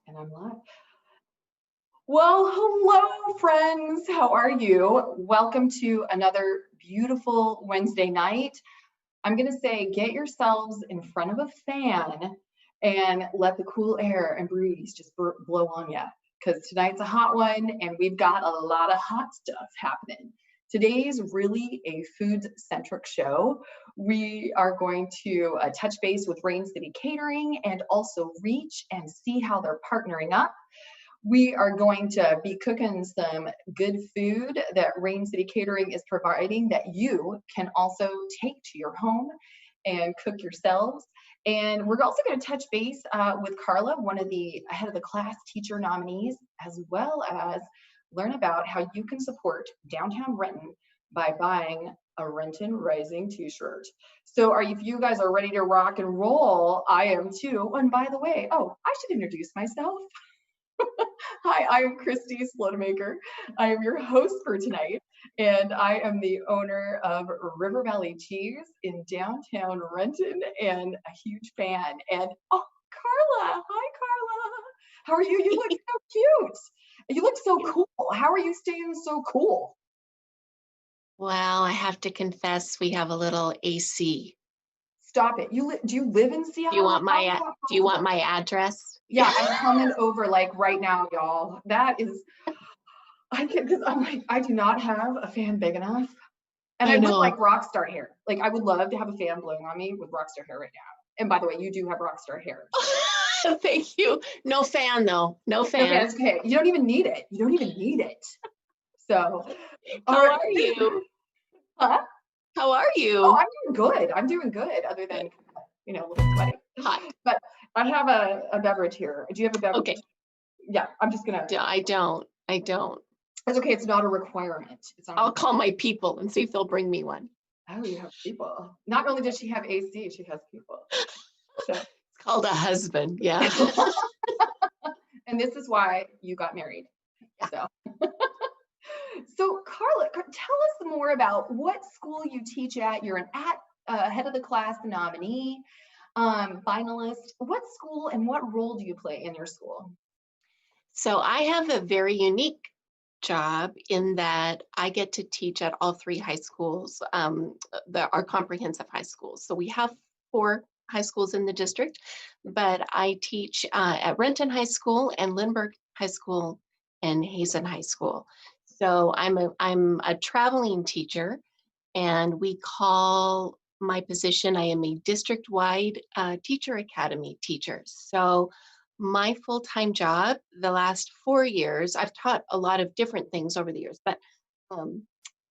And I'm live. Well, hello, friends. How are you? Welcome to another beautiful Wednesday night. I'm going to say get yourselves in front of a fan and let the cool air and breeze just blow on you, because tonight's a hot one and we've got a lot of hot stuff happening. Today's really a food-centric show. We are going to touch base with Rain City Catering and also reach and see how they're partnering up. We are going to be cooking some good food that Rain City Catering is providing that you can also take to your home and cook yourselves. And we're also going to touch base with Carla, one of the head of the class teacher nominees, as well as learn about how you can support downtown Renton by buying a Renton Rising t-shirt. So if you guys are ready to rock and roll, I am too. And by the way, I should introduce myself. Hi, I'm Kristi Slotemaker. I am your host for tonight, and I am the owner of River Valley Cheese in downtown Renton and a huge fan. And Carla, hi Carla. How are you? You look so cute. You look so cool. How are you staying so cool? Well, I have to confess, we have a little AC. Stop it. Do you live in Seattle? Do you want my address? Yeah, I'm coming over like right now, y'all. That is, because I'm like, I do not have a fan big enough. And I would like rockstar hair. Like I would love to have a fan blowing on me with rockstar hair right now. And by the way, you do have rockstar hair. Thank you. No fan though. No fan. No fan. It's okay. You don't even need it. You don't even need it. So, how are you? Huh? How are you? Oh, I'm doing good. I'm doing good. Other than, a little sweaty. Hot. But I have a beverage here. Do you have a beverage? Okay. Yeah, I'm just gonna. I don't. It's okay. It's not a requirement. I'll call my people and see if they'll bring me one. Oh, you have people. Not only does she have AC, she has people. So. It's called a husband. Yeah. And this is why you got married. Yeah. So Carla, tell us more about what school you teach at. You're an head of the class nominee, finalist. What school and what role do you play in your school? So I have a very unique job in that I get to teach at all three high schools, our comprehensive high schools. So we have 4 high schools in the district, but I teach at Renton High School and Lindbergh High School and Hazen High School. So I'm a traveling teacher, and we call my position, I am a district-wide teacher academy teacher. So my full-time job, the last 4 years, I've taught a lot of different things over the years, but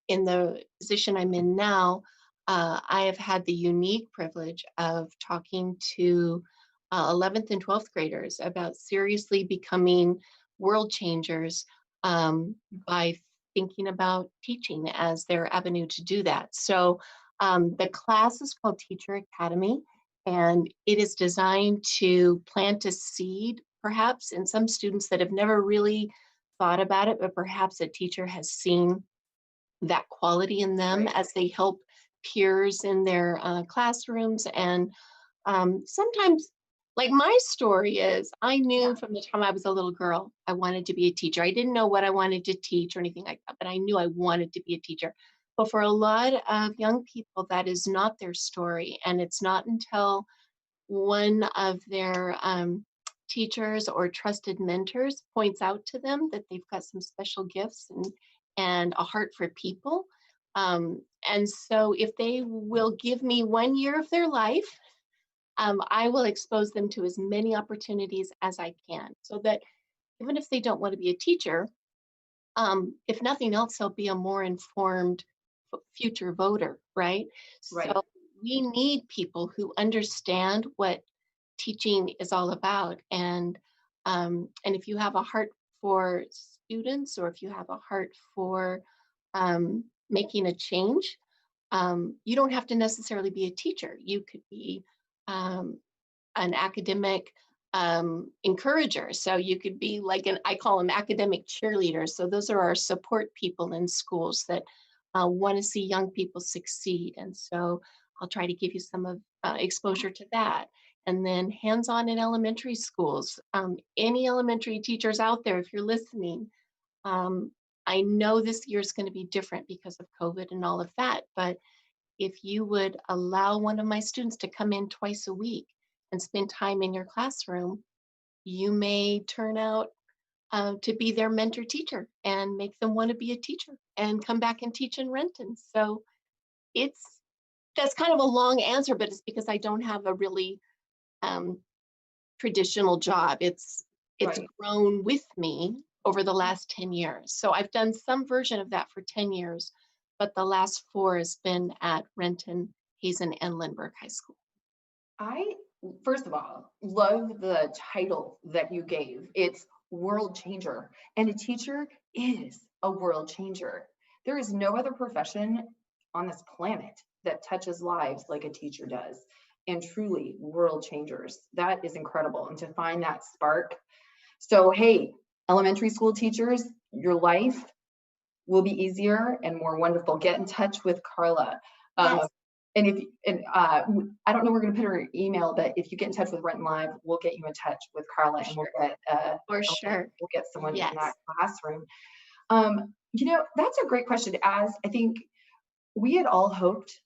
in the position I'm in now, I have had the unique privilege of talking to 11th and 12th graders about seriously becoming world changers by thinking about teaching as their avenue to do that. So the class is called Teacher Academy, and it is designed to plant a seed, perhaps in some students that have never really thought about it, but perhaps a teacher has seen that quality in them as they help peers in their classrooms. And sometimes, like my story is, I knew from the time I was a little girl, I wanted to be a teacher. I didn't know what I wanted to teach or anything like that, but I knew I wanted to be a teacher. But for a lot of young people, that is not their story. And it's not until one of their teachers or trusted mentors points out to them that they've got some special gifts and a heart for people. And so if they will give me 1 year of their life, I will expose them to as many opportunities as I can, so that even if they don't want to be a teacher, if nothing else, they'll be a more informed future voter, right? So we need people who understand what teaching is all about. And if you have a heart for students, or if you have a heart for making a change, you don't have to necessarily be a teacher. You could be an academic encourager. So you could be like I call them academic cheerleaders. So those are our support people in schools that want to see young people succeed. And so I'll try to give you some of exposure to that. and then hands-on in elementary schools. Any elementary teachers out there, if you're listening, I know this year is going to be different because of COVID and all of that, but if you would allow one of my students to come in twice a week and spend time in your classroom, you may turn out to be their mentor teacher and make them want to be a teacher and come back and teach in Renton. So that's kind of a long answer, but it's because I don't have a really traditional job. It's Right. grown with me over the last 10 years. So I've done some version of that for 10 years, but the last 4 has been at Renton, Hazen, and Lindbergh High School. I, first of all, love the title that you gave. It's world changer, and a teacher is a world changer. There is no other profession on this planet that touches lives like a teacher does, and truly world changers. That is incredible. And to find that spark. So, hey, elementary school teachers, your life will be easier and more wonderful. Get in touch with Carla. Yes. I don't know, we're going to put her email, but if you get in touch with Renton Live, we'll get you in touch with Carla, and Sure. we'll get someone in that classroom. That's a great question to ask. I think we had all hoped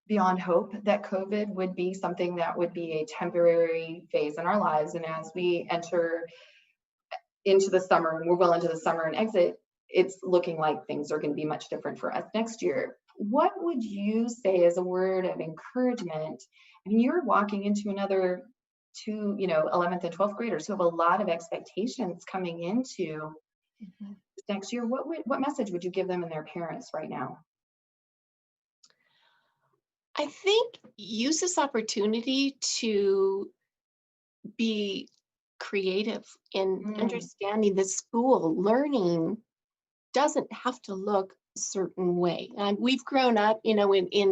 beyond hope that COVID would be something that would be a temporary phase in our lives. And as we enter into the summer, and we're well into the summer and exit, it's looking like things are going to be much different for us next year. What would you say as a word of encouragement? I mean, you're walking into another 11th and 12th graders who have a lot of expectations coming into next year. What message would you give them and their parents right now? I think use this opportunity to be creative in understanding that school learning doesn't have to look a certain way. And we've grown up, in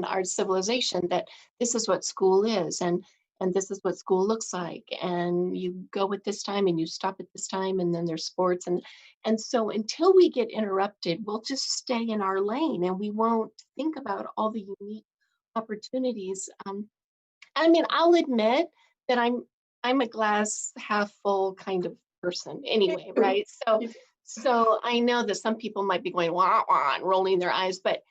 our civilization that this is what school is, and this is what school looks like. And you go at this time and you stop at this time, and then there's sports. And so until we get interrupted, we'll just stay in our lane and we won't think about all the unique opportunities. I'll admit that I'm a glass half full kind of person anyway, right? So I know that some people might be going wah wah and rolling their eyes, but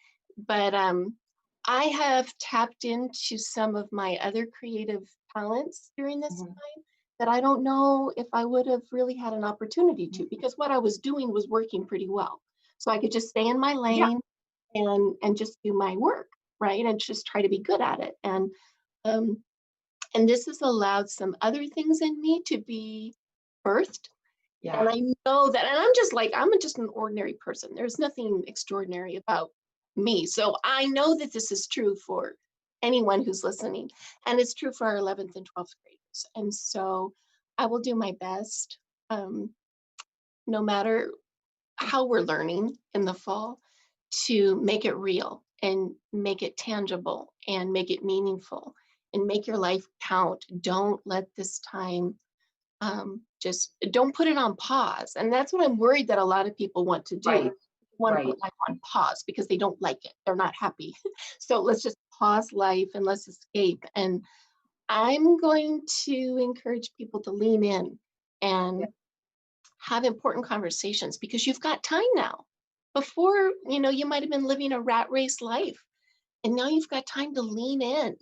I have tapped into some of my other creative talents during this time that I don't know if I would have really had an opportunity to, because what I was doing was working pretty well. So I could just stay in my lane and just do my work, right? And just try to be good at it. And this has allowed some other things in me to be birthed. Yeah. And I know that, and I'm just an ordinary person. There's nothing extraordinary about me. So I know that this is true for anyone who's listening, and it's true for our 11th and 12th graders. And so I will do my best, no matter how we're learning in the fall, to make it real and make it tangible and make it meaningful and make your life count. Don't let this time, just don't put it on pause. And that's what I'm worried that a lot of people want to do. Right. Want to put life on pause because they don't like it. They're not happy. So let's just pause life and let's escape. And I'm going to encourage people to lean in and have important conversations, because you've got time now. Before, you might have been living a rat race life, and now you've got time to lean in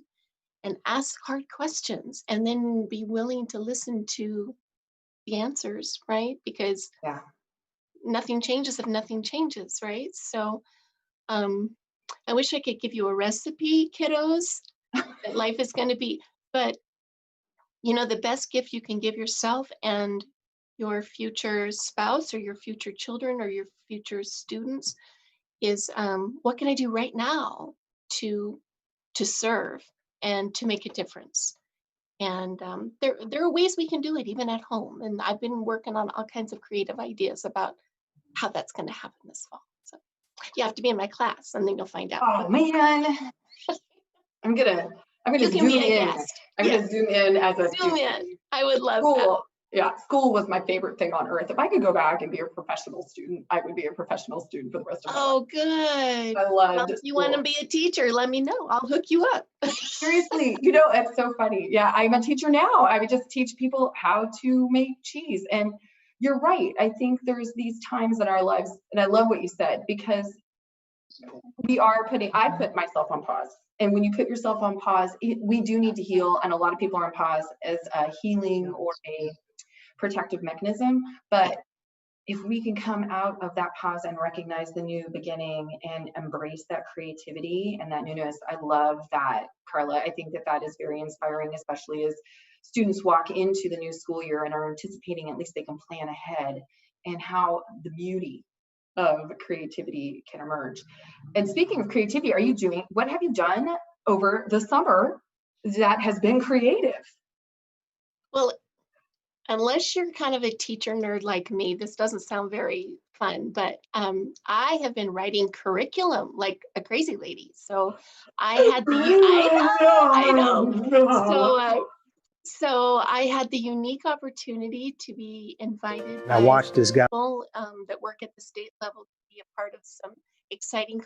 and ask hard questions, and then be willing to listen to the answers, right? Because nothing changes if nothing changes, right? So I wish I could give you a recipe, kiddos, that life is going to be, but the best gift you can give yourself and your future spouse or your future children or your future students is, what can I do right now to serve and to make a difference? And there are ways we can do it even at home. And I've been working on all kinds of creative ideas about how that's going to happen this fall. So you have to be in my class, and then you'll find out. Oh man, I'm gonna zoom in. I'm gonna zoom in as a zoom in. I would love cool. Yeah, school was my favorite thing on earth. If I could go back and be a professional student, I would be a professional student for the rest of my life. Oh, good. I Well, loved if you want to school. be a teacher, let me know. I'll hook you up. Seriously, you know, it's so funny. Yeah, I'm a teacher now. I would just teach people how to make cheese. And you're right. I think there's these times in our lives, and I love what you said, because I put myself on pause. And when you put yourself on pause, we do need to heal. And a lot of people are on pause as a healing or a protective mechanism. But if we can come out of that pause and recognize the new beginning and embrace that creativity and that newness, I love that, Carla. I think that that is very inspiring, especially as students walk into the new school year and are anticipating at least they can plan ahead, and how the beauty of creativity can emerge. And speaking of creativity, what have you done over the summer that has been creative? Well, unless you're kind of a teacher nerd like me, this doesn't sound very fun, but I have been writing curriculum like a crazy lady. So I know. So I had the unique opportunity to be invited Now by watch this guy. people that work at the state level to be a part of some exciting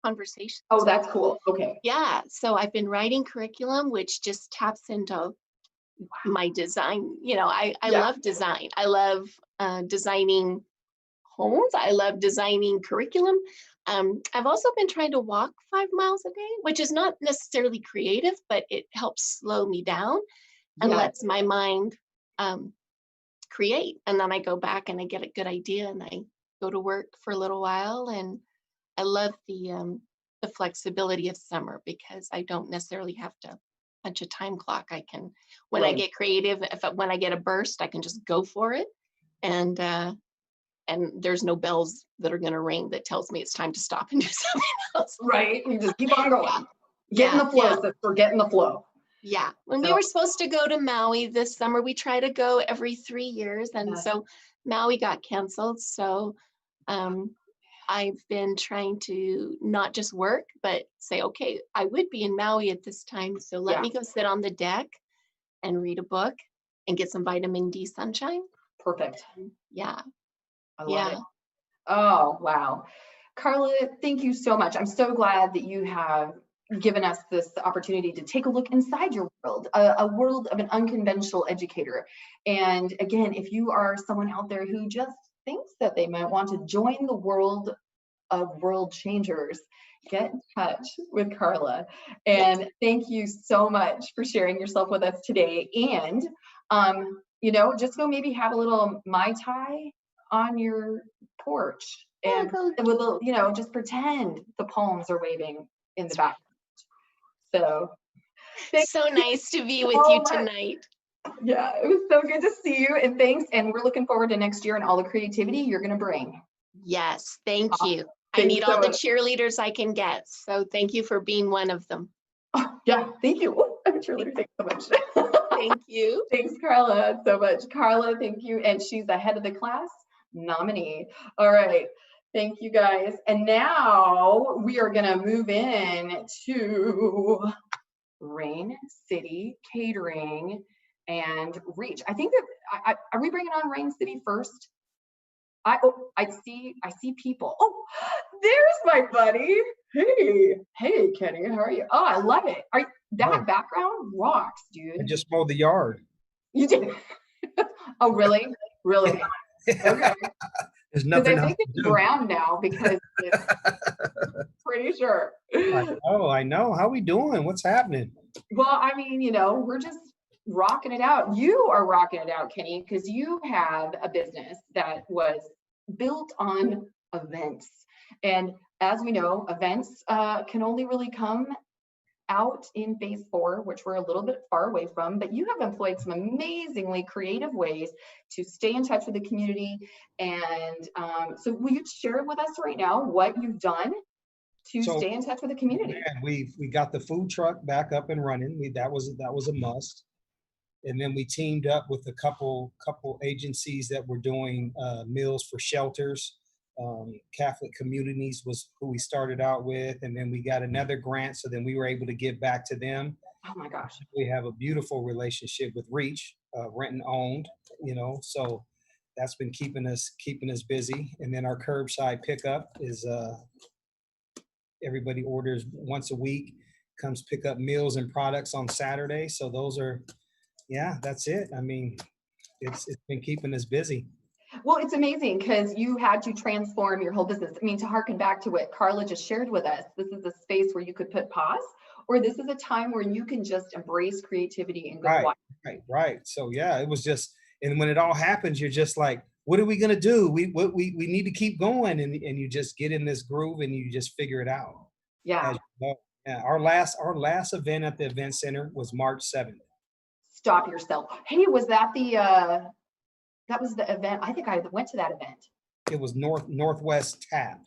conversations. Oh, that's cool. Okay. Yeah, so I've been writing curriculum, which just taps into my design. You know, I love design. I love designing homes. I love designing curriculum. I've also been trying to walk 5 miles a day, which is not necessarily creative, but it helps slow me down and lets my mind create. And then I go back and I get a good idea and I go to work for a little while. And I love the flexibility of summer because I don't necessarily have to punch a time clock. I can, when I get creative, when I get a burst, I can just go for it. And there's no bells that are going to ring that tells me it's time to stop and do something else. Right. You just keep on going. Get in the flow. So we're getting the flow. Yeah. When we were supposed to go to Maui this summer, we try to go every 3 years. And so Maui got canceled. So I've been trying to not just work, but say, okay, I would be in Maui at this time. So let me go sit on the deck and read a book and get some vitamin D sunshine. Perfect. Yeah. I love it. Oh, wow. Carla, thank you so much. I'm so glad that you have given us this opportunity to take a look inside your world, a world of an unconventional educator. And again, if you are someone out there who just thinks that they might want to join the world of world changers, get in touch with Carla. And thank you so much for sharing yourself with us today. And, you know, just go maybe have a little Mai Tai on your porch and with a, you know, just pretend the palms are waving in the background. So nice to be with you tonight. Yeah, it was so good to see you, and thanks. And we're looking forward to next year and all the creativity you're going to bring. Yes, thank you. I need all the cheerleaders I can get. So thank you for being one of them. Oh, yeah, thank you. Oh, I'm a cheerleader. Thanks so much. Thank you. Thanks, Carla, so much. Carla, thank you. And she's the head of the class nominee. All right. Thank you, guys. And now we are going to move in to Rain City Catering and Reach. I think that, are we bringing on Rain City first? I see people. Oh, there's my buddy. Hey, Kenny, how are you? Oh, I love it. That background rocks, dude. I just mowed the yard. You did? Oh, really? Really? Okay. There's nothing. I think it's brown now because it's pretty sure. I know. How we doing? What's happening? Well, I mean, you know, we're just rocking it out. You are rocking it out, Kenny, because you have a business that was built on events. And as we know, events can only really come out in phase 4, which we're a little bit far away from, but you have employed some amazingly creative ways to stay in touch with the community. And so will you share with us right now what you've done to stay in touch with the community? Man, we got the food truck back up and running. That was a must. And then we teamed up with a couple agencies that were doing meals for shelters. Catholic Communities was who we started out with, and then we got another grant, so then we were able to give back to them. Oh my gosh. We have a beautiful relationship with Reach, Renton owned, so that's been keeping us busy. And then our curbside pickup is everybody orders once a week, comes pick up meals and products on Saturday. So those are, that's it. I mean, it's been keeping us busy. Well, it's amazing because you had to transform your whole business. I mean, to harken back to what Carla just shared with us, this is a space where you could put pause, or this is a time where you can just embrace creativity and go wild. Right. So it was just, and when it all happens, you're just like, what are we gonna do? We need to keep going, and you just get in this groove and you just figure it out. Yeah. Yeah. Our last event at the event center was March 7th. Stop yourself. Hey, was that that was the event? I think I went to that event. It was Northwest Tap.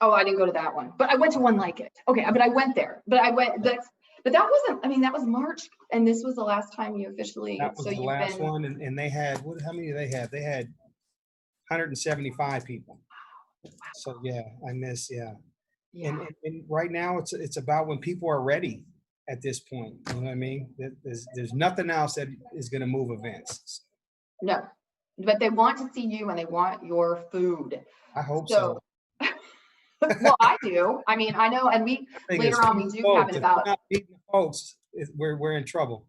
Oh, I didn't go to that one, but I went to one like it. Okay, but I went there. But that wasn't. I mean, that was March, and this was the last time you officially. That was the last one, and they had how many did they have? They had 175 people. Wow. So I miss And right now it's about when people are ready at this point. You know what I mean? There's nothing else that is going to move events. No, but they want to see you and they want your food. I hope so. Well, I do. I mean, I know, and we later on we do have it about. Not beating the folks, we're in trouble.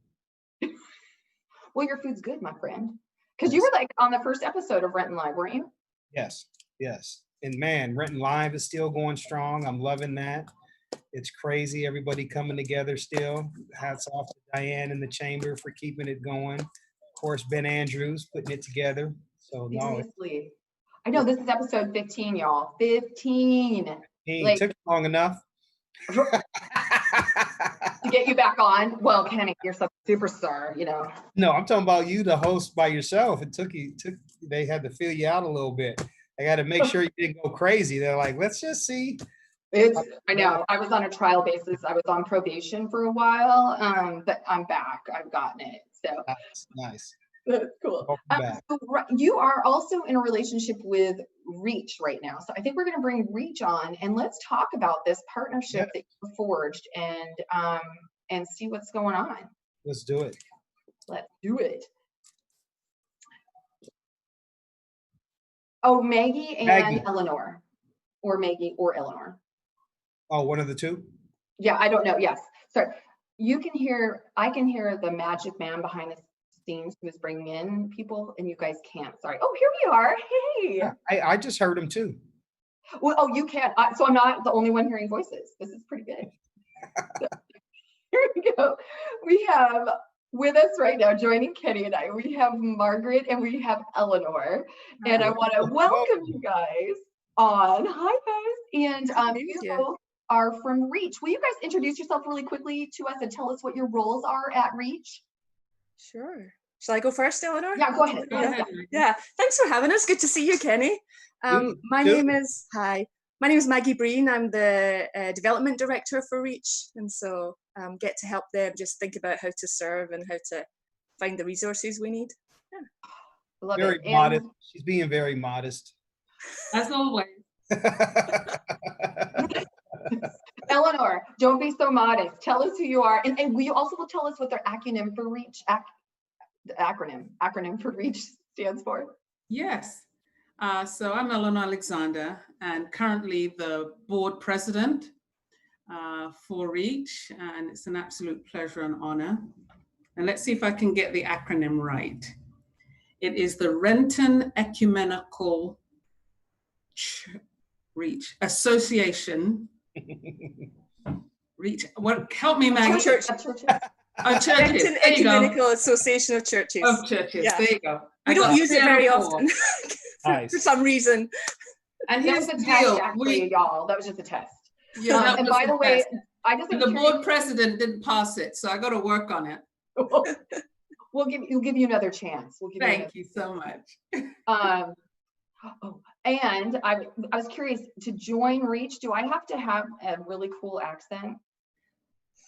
Well, your food's good, my friend, because you were like on the first episode of Renton Live, weren't you? Yes. And man, Renton Live is still going strong. I'm loving that. It's crazy. Everybody coming together still. Hats off to Diane in the chamber for keeping it going. Of course, Ben Andrews putting it together. So seriously. I know this is episode 15, y'all. 15. It took long enough to get you back on. Well, Kenny, you're such a superstar, No, I'm talking about you, the host by yourself. They had to fill you out a little bit. I got to make sure you didn't go crazy. They're like, let's just see. I know. I was on a trial basis. I was on probation for a while, but I'm back. I've gotten it. So nice. That's cool. So you are also in a relationship with Reach right now. So I think we're going to bring Reach on and let's talk about this partnership that you forged and see what's going on. Let's do it. Let's do it. Oh, Maggie and Eleanor, or Maggie or Eleanor. Oh, one of the two? Yeah, I don't know. Yes. Sorry. I can hear the magic man behind the scenes who is bringing in people and you guys can't. Sorry. Oh, here we are. Hey. Yeah, I just heard him too. Well, oh, you can't. So I'm not the only one hearing voices. This is pretty good. So, here we go. We have with us right now, joining Kenny and I, we have Margaret and we have Eleanor. And I want to welcome you guys on. Hi, guys. And you are from Reach. Will you guys introduce yourself really quickly to us and tell us what your roles are at Reach? Sure. Shall I go first, Eleanor? Yeah, go ahead. Yeah, thanks for having us. Good to see you, Kenny. My name is Maggie Breen. I'm the development director for Reach, and so get to help them just think about how to serve and how to find the resources we need. Yeah. Love very it. Modest. She's being very modest. As always. Eleanor, don't be so modest. Tell us who you are, and will you also tell us what their acronym for Reach? The acronym for Reach stands for? Yes. So I'm Eleanor Alexander, and currently the board president for Reach, and it's an absolute pleasure and honor. And let's see if I can get the acronym right. It is the Renton Ecumenical Reach Association. Reach. What? Help me, Maggie. Churches. Renton Ecumenical Association of Churches. Of churches. Yeah. There you go. We don't use it very often for some reason. And here's the deal, y'all. That was just a test. Yeah. And by the way, the board president didn't pass it, so I got to work on it. We'll give you another chance. Thank you so much. And I was curious, to join Reach, do I have to have a really cool accent?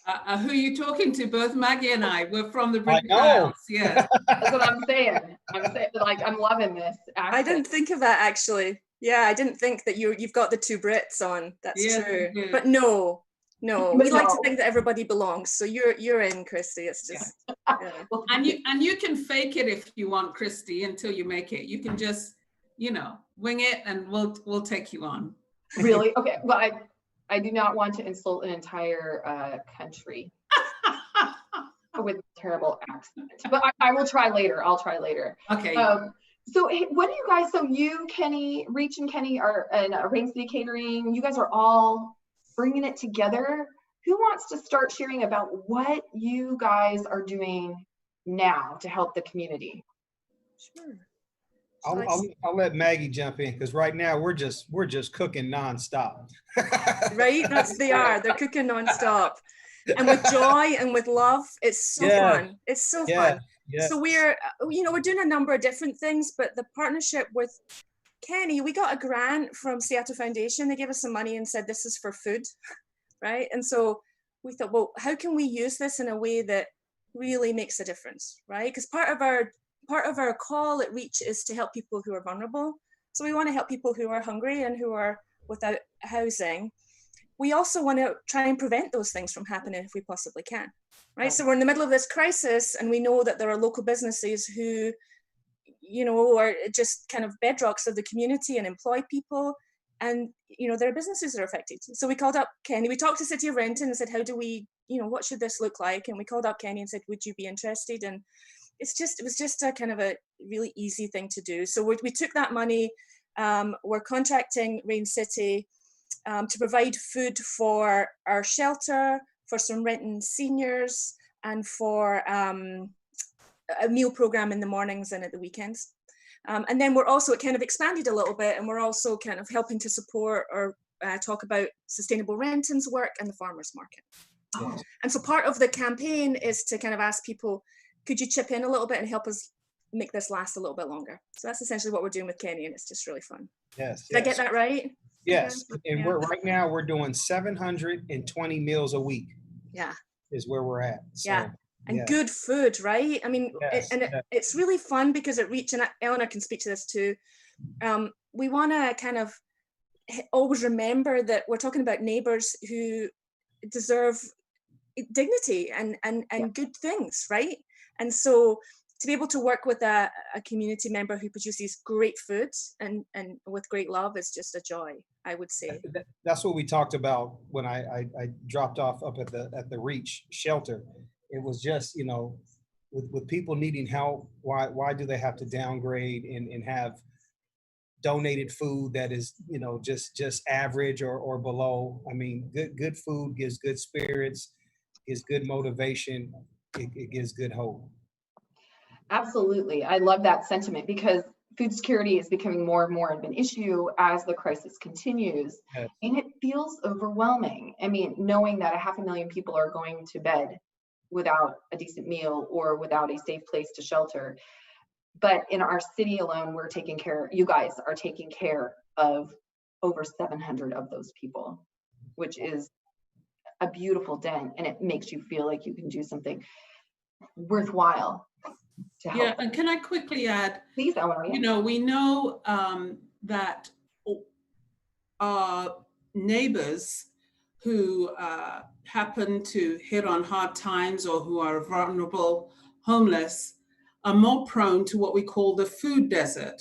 Who are you talking to? Both Maggie and I. We're from the British Isles. Yes. That's what I'm saying. I'm loving this accent. I didn't think of that actually. Yeah, I didn't think that you've got the two Brits on. That's true. But no, No, we like to think that everybody belongs. So you're in, Kristi. It's just Well, And you can fake it if you want, Kristi, until you make it. You can just, wing it, and we'll take you on. really? Okay. Well, I do not want to insult an entire country with terrible accent, but I will try later. I'll try later. Okay. So hey, what do you guys? So you, Kenny, Reach, and Kenny are in Rain City Catering. You guys are all bringing it together. Who wants to start sharing about what you guys are doing now to help the community? sure. I'll let Maggie jump in, because right now we're just cooking nonstop. Right? They're cooking nonstop. And with joy and with love. It's so fun. It's so fun. Yeah. So we're doing a number of different things, but the partnership with Kenny, we got a grant from Seattle Foundation. They gave us some money and said, this is for food, right? And so we thought, well, how can we use this in a way that really makes a difference, right? Because part of our call at Reach is to help people who are vulnerable. So we want to help people who are hungry and who are without housing. We also want to try and prevent those things from happening if we possibly can, right? So we're in the middle of this crisis, and we know that there are local businesses who, are just kind of bedrocks of the community and employ people, and, their businesses are affected. So we called up Kenny. We talked to City of Renton and said, how do we, what should this look like? And we called up Kenny and said, would you be interested? And it was just a kind of a really easy thing to do. So we took that money. We're contracting Rain City to provide food for our shelter, for some Renton seniors, and for a meal program in the mornings and at the weekends. And then we're also kind of expanded a little bit, and we're also kind of helping to support or talk about sustainable Renton's work and the farmers market. Oh. And so part of the campaign is to kind of ask people, could you chip in a little bit and help us make this last a little bit longer? So that's essentially what we're doing with Kenny, and it's just really fun. Yes. Did I get that right? Yes. Yeah. And we're doing 720 meals a week. Yeah. Is where we're at. So, yeah. And good food, right? I mean, it's really fun because at Reach, and Eleanor can speak to this too, we want to kind of always remember that we're talking about neighbors who deserve dignity and good things, right? And so to be able to work with a community member who produces great food and with great love is just a joy, I would say. That's what we talked about when I dropped off up at the Reach shelter. It was just, with people needing help, why do they have to downgrade and have donated food that is, just average or below? I mean, good food gives good spirits, gives good motivation, it gives good hope. Absolutely. I love that sentiment, because food security is becoming more and more of an issue as the crisis continues. Yes. And it feels overwhelming. I mean, knowing that 500,000 people are going to bed without a decent meal or without a safe place to shelter. But in our city alone, you guys are taking care of over 700 of those people, which is a beautiful dent, and it makes you feel like you can do something worthwhile to help. Yeah, and can I quickly add, please, Eleanor, we know that our neighbors who happen to hit on hard times or who are vulnerable, homeless, are more prone to what we call the food desert,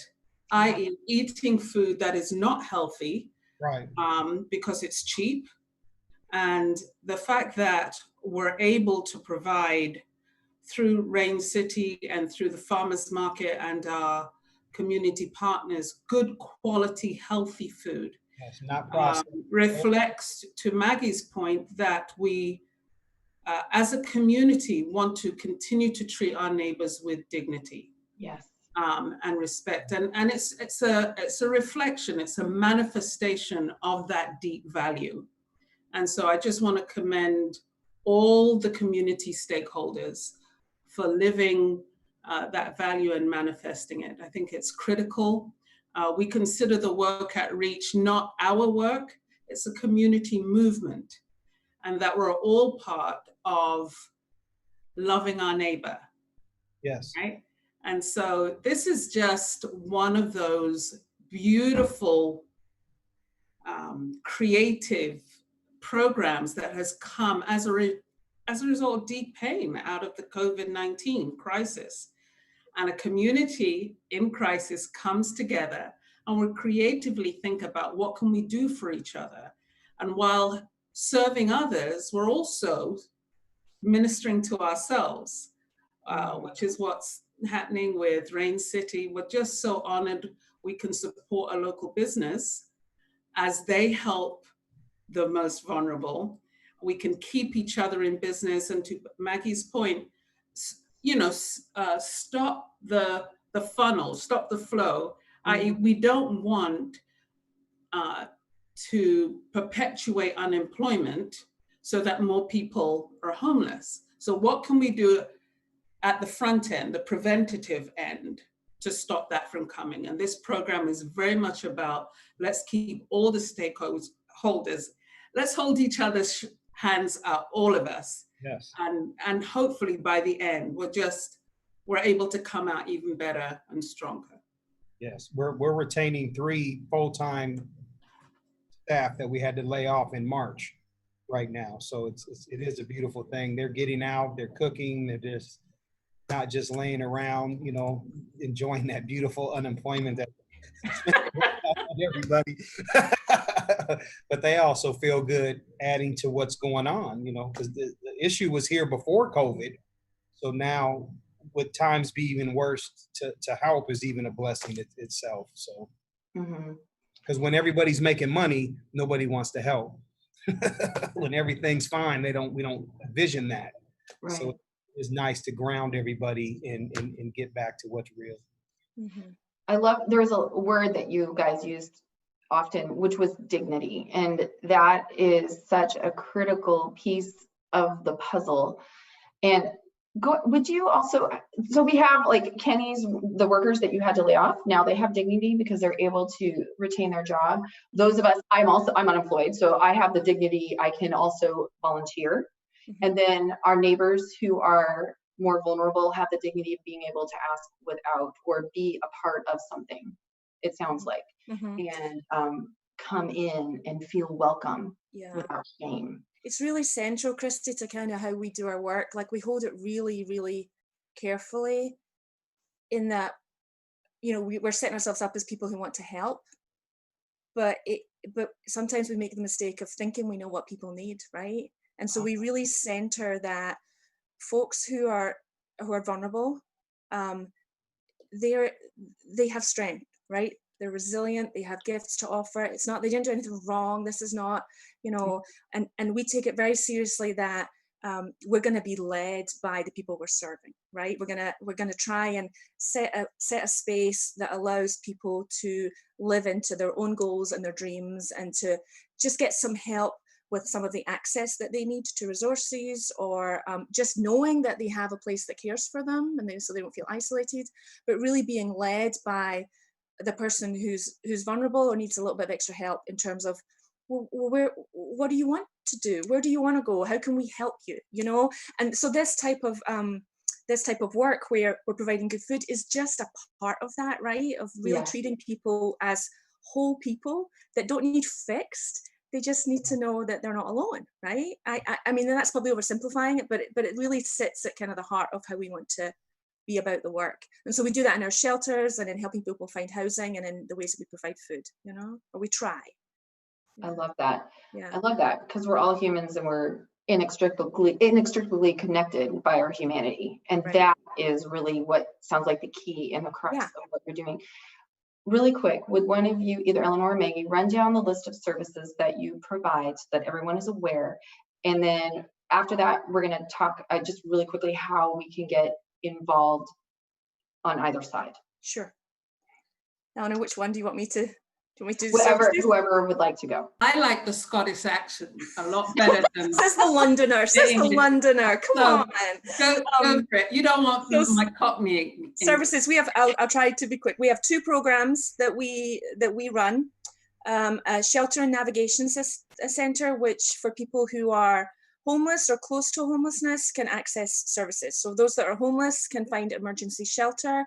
i.e. eating food that is not healthy, right? Because it's cheap. And the fact that we're able to provide through Rain City and through the farmers market and our community partners, good quality, healthy food. Yes, not processed. Reflects, to Maggie's point, that we, as a community, want to continue to treat our neighbors with dignity. Yes. And respect. And it's a reflection, it's a manifestation of that deep value. And so I just want to commend all the community stakeholders for living that value and manifesting it. I think it's critical. We consider the work at Reach not our work, it's a community movement, and that we're all part of loving our neighbor. Yes. Right? And so this is just one of those beautiful, creative programs that has come as a result of deep pain out of the COVID-19 crisis. And a community in crisis comes together and we creatively think about what can we do for each other. And while serving others, we're also ministering to ourselves, which is what's happening with Rain City. We're just so honored we can support a local business as they help the most vulnerable. We can keep each other in business, and to Maggie's point, stop the funnel, stop the flow. We don't want to perpetuate unemployment so that more people are homeless. So what can we do at the front end, the preventative end, to stop that from coming? And this program is very much about, let's keep all the stakeholders, let's hold each other's hands up, all of us. Yes. And hopefully by the end, we're able to come out even better and stronger. Yes, we're retaining 3 full-time staff that we had to lay off in March right now. So it is a beautiful thing. They're getting out, they're cooking, they're just not just laying around, enjoying that beautiful unemployment that everybody. But they also feel good adding to what's going on, because the issue was here before COVID. So now, with times be even worse, to help is even a blessing itself. So, because when everybody's making money, nobody wants to help. When everything's fine, we don't envision that. Right. So it's nice to ground everybody and get back to what's real. I love, there's a word that you guys used often, which was dignity. And that is such a critical piece of the puzzle. And would you also, so we have like Kenny's, the workers that you had to lay off, now they have dignity because they're able to retain their job. Those of us, I'm unemployed, so I have the dignity, I can also volunteer. And then our neighbors who are more vulnerable have the dignity of being able to ask without, or be a part of something, it sounds like, and come in and feel welcome without shame. It's really central, Kristi, to kind of how we do our work. Like, we hold it really, really carefully in that, we're setting ourselves up as people who want to help, but sometimes we make the mistake of thinking we know what people need, right? And so we really center that folks who are vulnerable, they have strength, right? They're resilient, they have gifts to offer. They didn't do anything wrong. This is not, and we take it very seriously that we're going to be led by the people we're serving, right? We're going to try and set a space that allows people to live into their own goals and their dreams, and to just get some help with some of the access that they need to resources, or just knowing that they have a place that cares for them, and so they don't feel isolated, but really being led by the person who's vulnerable or needs a little bit of extra help in terms of, well, what do you want to do? Where do you want to go? How can we help you? And so this type of work where we're providing good food is just a part of that, right? Of really treating people as whole people that don't need fixed. They just need to know that they're not alone, right? I mean, that's probably oversimplifying it, but it really sits at kind of the heart of how we want to be about the work. And so we do that in our shelters and in helping people find housing and in the ways that we provide food, or we try. I love that. I love that, because we're all humans and we're inextricably connected by our humanity. And that is really what sounds like the key and the crux of what you're doing. Really quick, would one of you, either Eleanor or Maggie, run down the list of services that you provide so that everyone is aware? And then after that, we're going to talk just really quickly how we can get involved on either side. Sure. Eleanor, which one do you want me to do? Whoever would like to go. I like the Scottish accent a lot better than Says the Londoner. Come on. Go for it. You don't want my Cockney services. We have. I'll try to be quick. We have 2 programs that we run. A shelter and navigation center, which for people who are homeless or close to homelessness can access services. So those that are homeless can find emergency shelter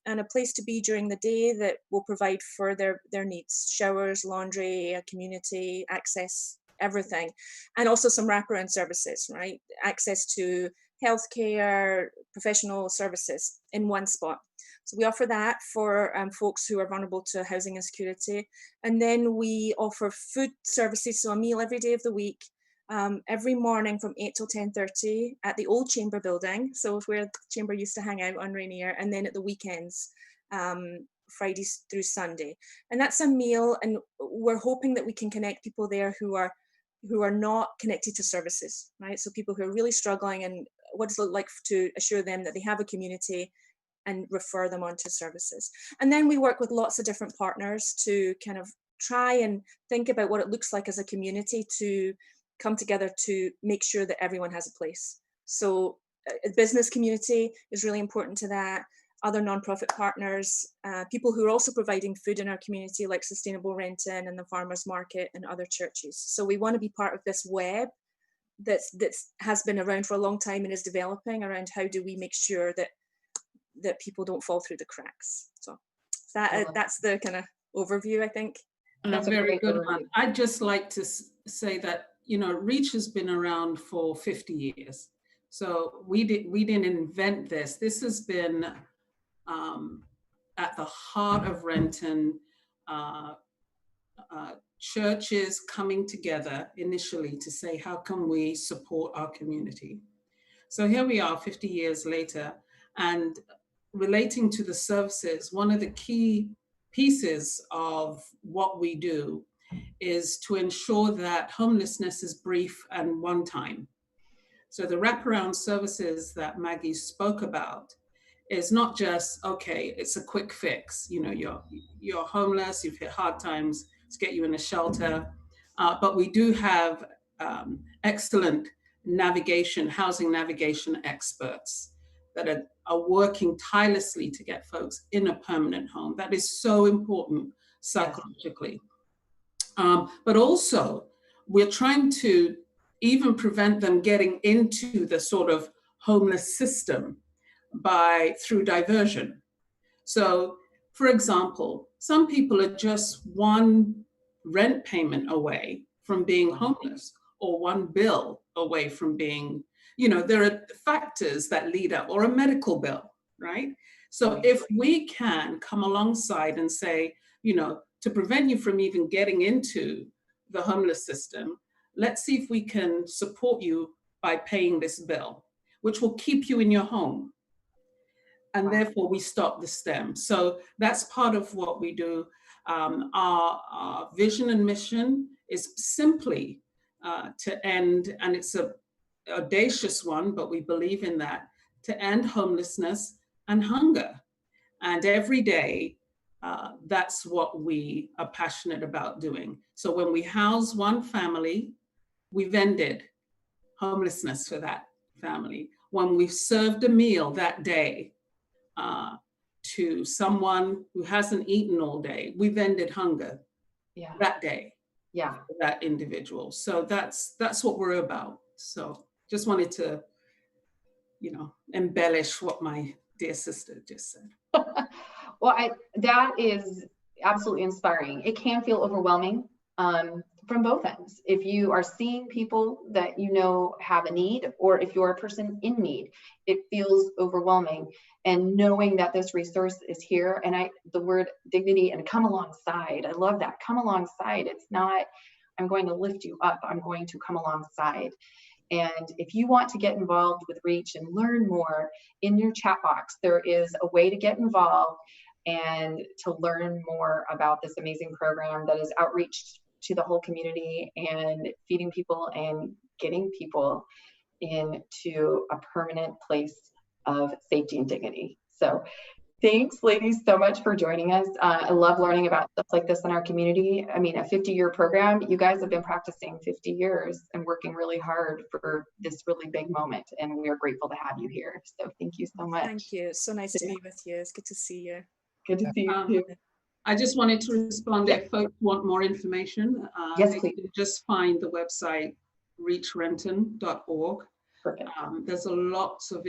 and a place to be during the day that will provide for their needs: showers, laundry, community access everything. And also some wraparound services, right? Access to healthcare, professional services in one spot. So we offer that for folks who are vulnerable to housing insecurity. And then we offer food services, so a meal every day of the week, every morning from 8 till 10:30 at the old Chamber building. So where the Chamber used to hang out on Rainier, and then at the weekends, Fridays through Sunday. And that's a meal, and we're hoping that we can connect people there who are not connected to services, right? So people who are really struggling, and what does it look like to assure them that they have a community and refer them on to services. And then we work with lots of different partners to kind of try and think about what it looks like as a community to come together to make sure that everyone has a place. So a business community is really important to that. Other nonprofit partners, people who are also providing food in our community, like Sustainable Renton and the Farmers Market and other churches. So we want to be part of this web that has been around for a long time and is developing around how do we make sure that people don't fall through the cracks. So that's the kind of overview, I think. That's a very good one. I'd just like to say that, you know, Reach has been around for 50 years. So we didn't invent this. This has been at the heart of Renton, churches coming together initially to say, how can we support our community? So here we are 50 years later, and relating to the services, one of the key pieces of what we do is to ensure that homelessness is brief and one time. So the wraparound services that Maggie spoke about is not just, okay, it's a quick fix. You know, you're homeless, you've hit hard times, let's get you in a shelter. But we do have excellent housing navigation experts that are working tirelessly to get folks in a permanent home. That is so important psychologically. But also, we're trying to even prevent them getting into the sort of homeless system through diversion. So, for example, some people are just one rent payment away from being homeless, or one bill away from being, you know, there are factors that lead up, or a medical bill, right? So if we can come alongside and say, you know, to prevent you from even getting into the homeless system, let's see if we can support you by paying this bill, which will keep you in your home. And therefore we stop the stem. So that's part of what we do. Our vision and mission is simply to end, and it's an audacious one, but we believe in that, to end homelessness and hunger. And every day, that's what we are passionate about doing. So when we house one family, we've ended homelessness for that family. When we've served a meal that day, to someone who hasn't eaten all day, we've ended hunger that day for that individual. So that's what we're about. So just wanted to, you know, embellish what my dear sister just said. Well, that is absolutely inspiring. It can feel overwhelming from both ends. If you are seeing people that you know have a need, or if you're a person in need, it feels overwhelming. And knowing that this resource is here, and the word dignity and come alongside, I love that. Come alongside. It's not, I'm going to lift you up, I'm going to come alongside. And if you want to get involved with Reach and learn more, in your chat box, there is a way to get involved and to learn more about this amazing program that is outreach to the whole community and feeding people and getting people into a permanent place of safety and dignity. So thanks, ladies, so much for joining us. I love learning about stuff like this in our community. I mean, a 50-year program, you guys have been practicing 50 years and working really hard for this really big moment. And we are grateful to have you here. So thank you so much. Thank you. So nice to be with you. It's good to see you. Good to see you too. I just wanted to respond if folks want more information. Yes, they please. can just find the website reachrenton.org. Perfect. There's a lots of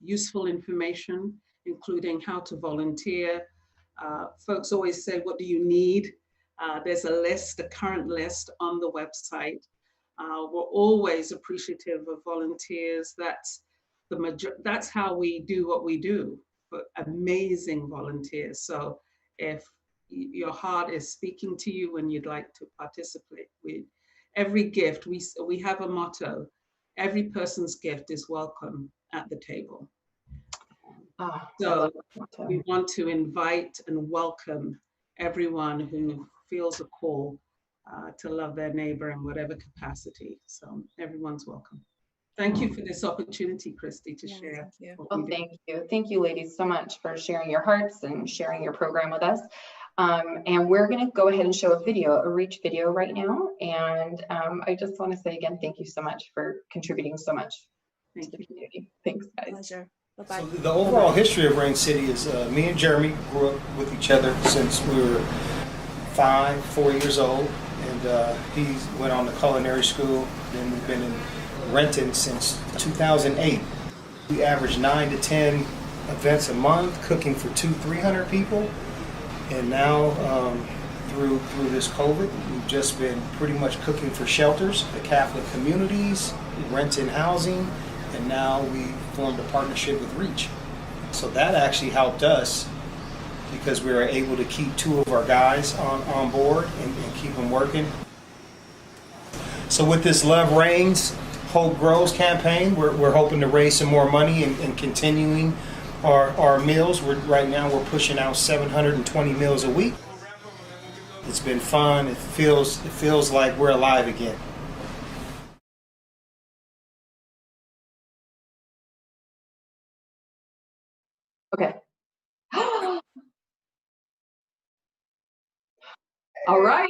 useful information, including how to volunteer. Folks always say, what do you need? There's a current list on the website. We're always appreciative of volunteers. That's how we do what we do, but amazing volunteers. So if your heart is speaking to you and you'd like to participate, every gift, we have a motto: every person's gift is welcome at the table. So we want to invite and welcome everyone who feels a call to love their neighbor in whatever capacity. So everyone's welcome. Thank you for this opportunity, Kristi, to share. Oh, thank you. Thank you, ladies, so much for sharing your hearts and sharing your program with us. And we're going to go ahead and show a Reach video right now. And I just want to say again, thank you so much for contributing so much to the community. Thanks, guys. Pleasure. Bye-bye. So the overall history of Rain City is me and Jeremy grew up with each other since we were 4 years old. And he went on to culinary school. Then we've been in Renton since 2008. We average 9 to 10 events a month, cooking for 200-300 people. And now through this COVID, we've just been pretty much cooking for shelters, the Catholic communities, Renton housing, and now we formed a partnership with Reach. So that actually helped us because we were able to keep 2 of our guys on board and keep them working. So with this Love Reigns, Hope Grows campaign, we're hoping to raise some more money and continuing our meals. Right now we're pushing out 720 meals a week. It's been fun. It feels like we're alive again. Okay. All right.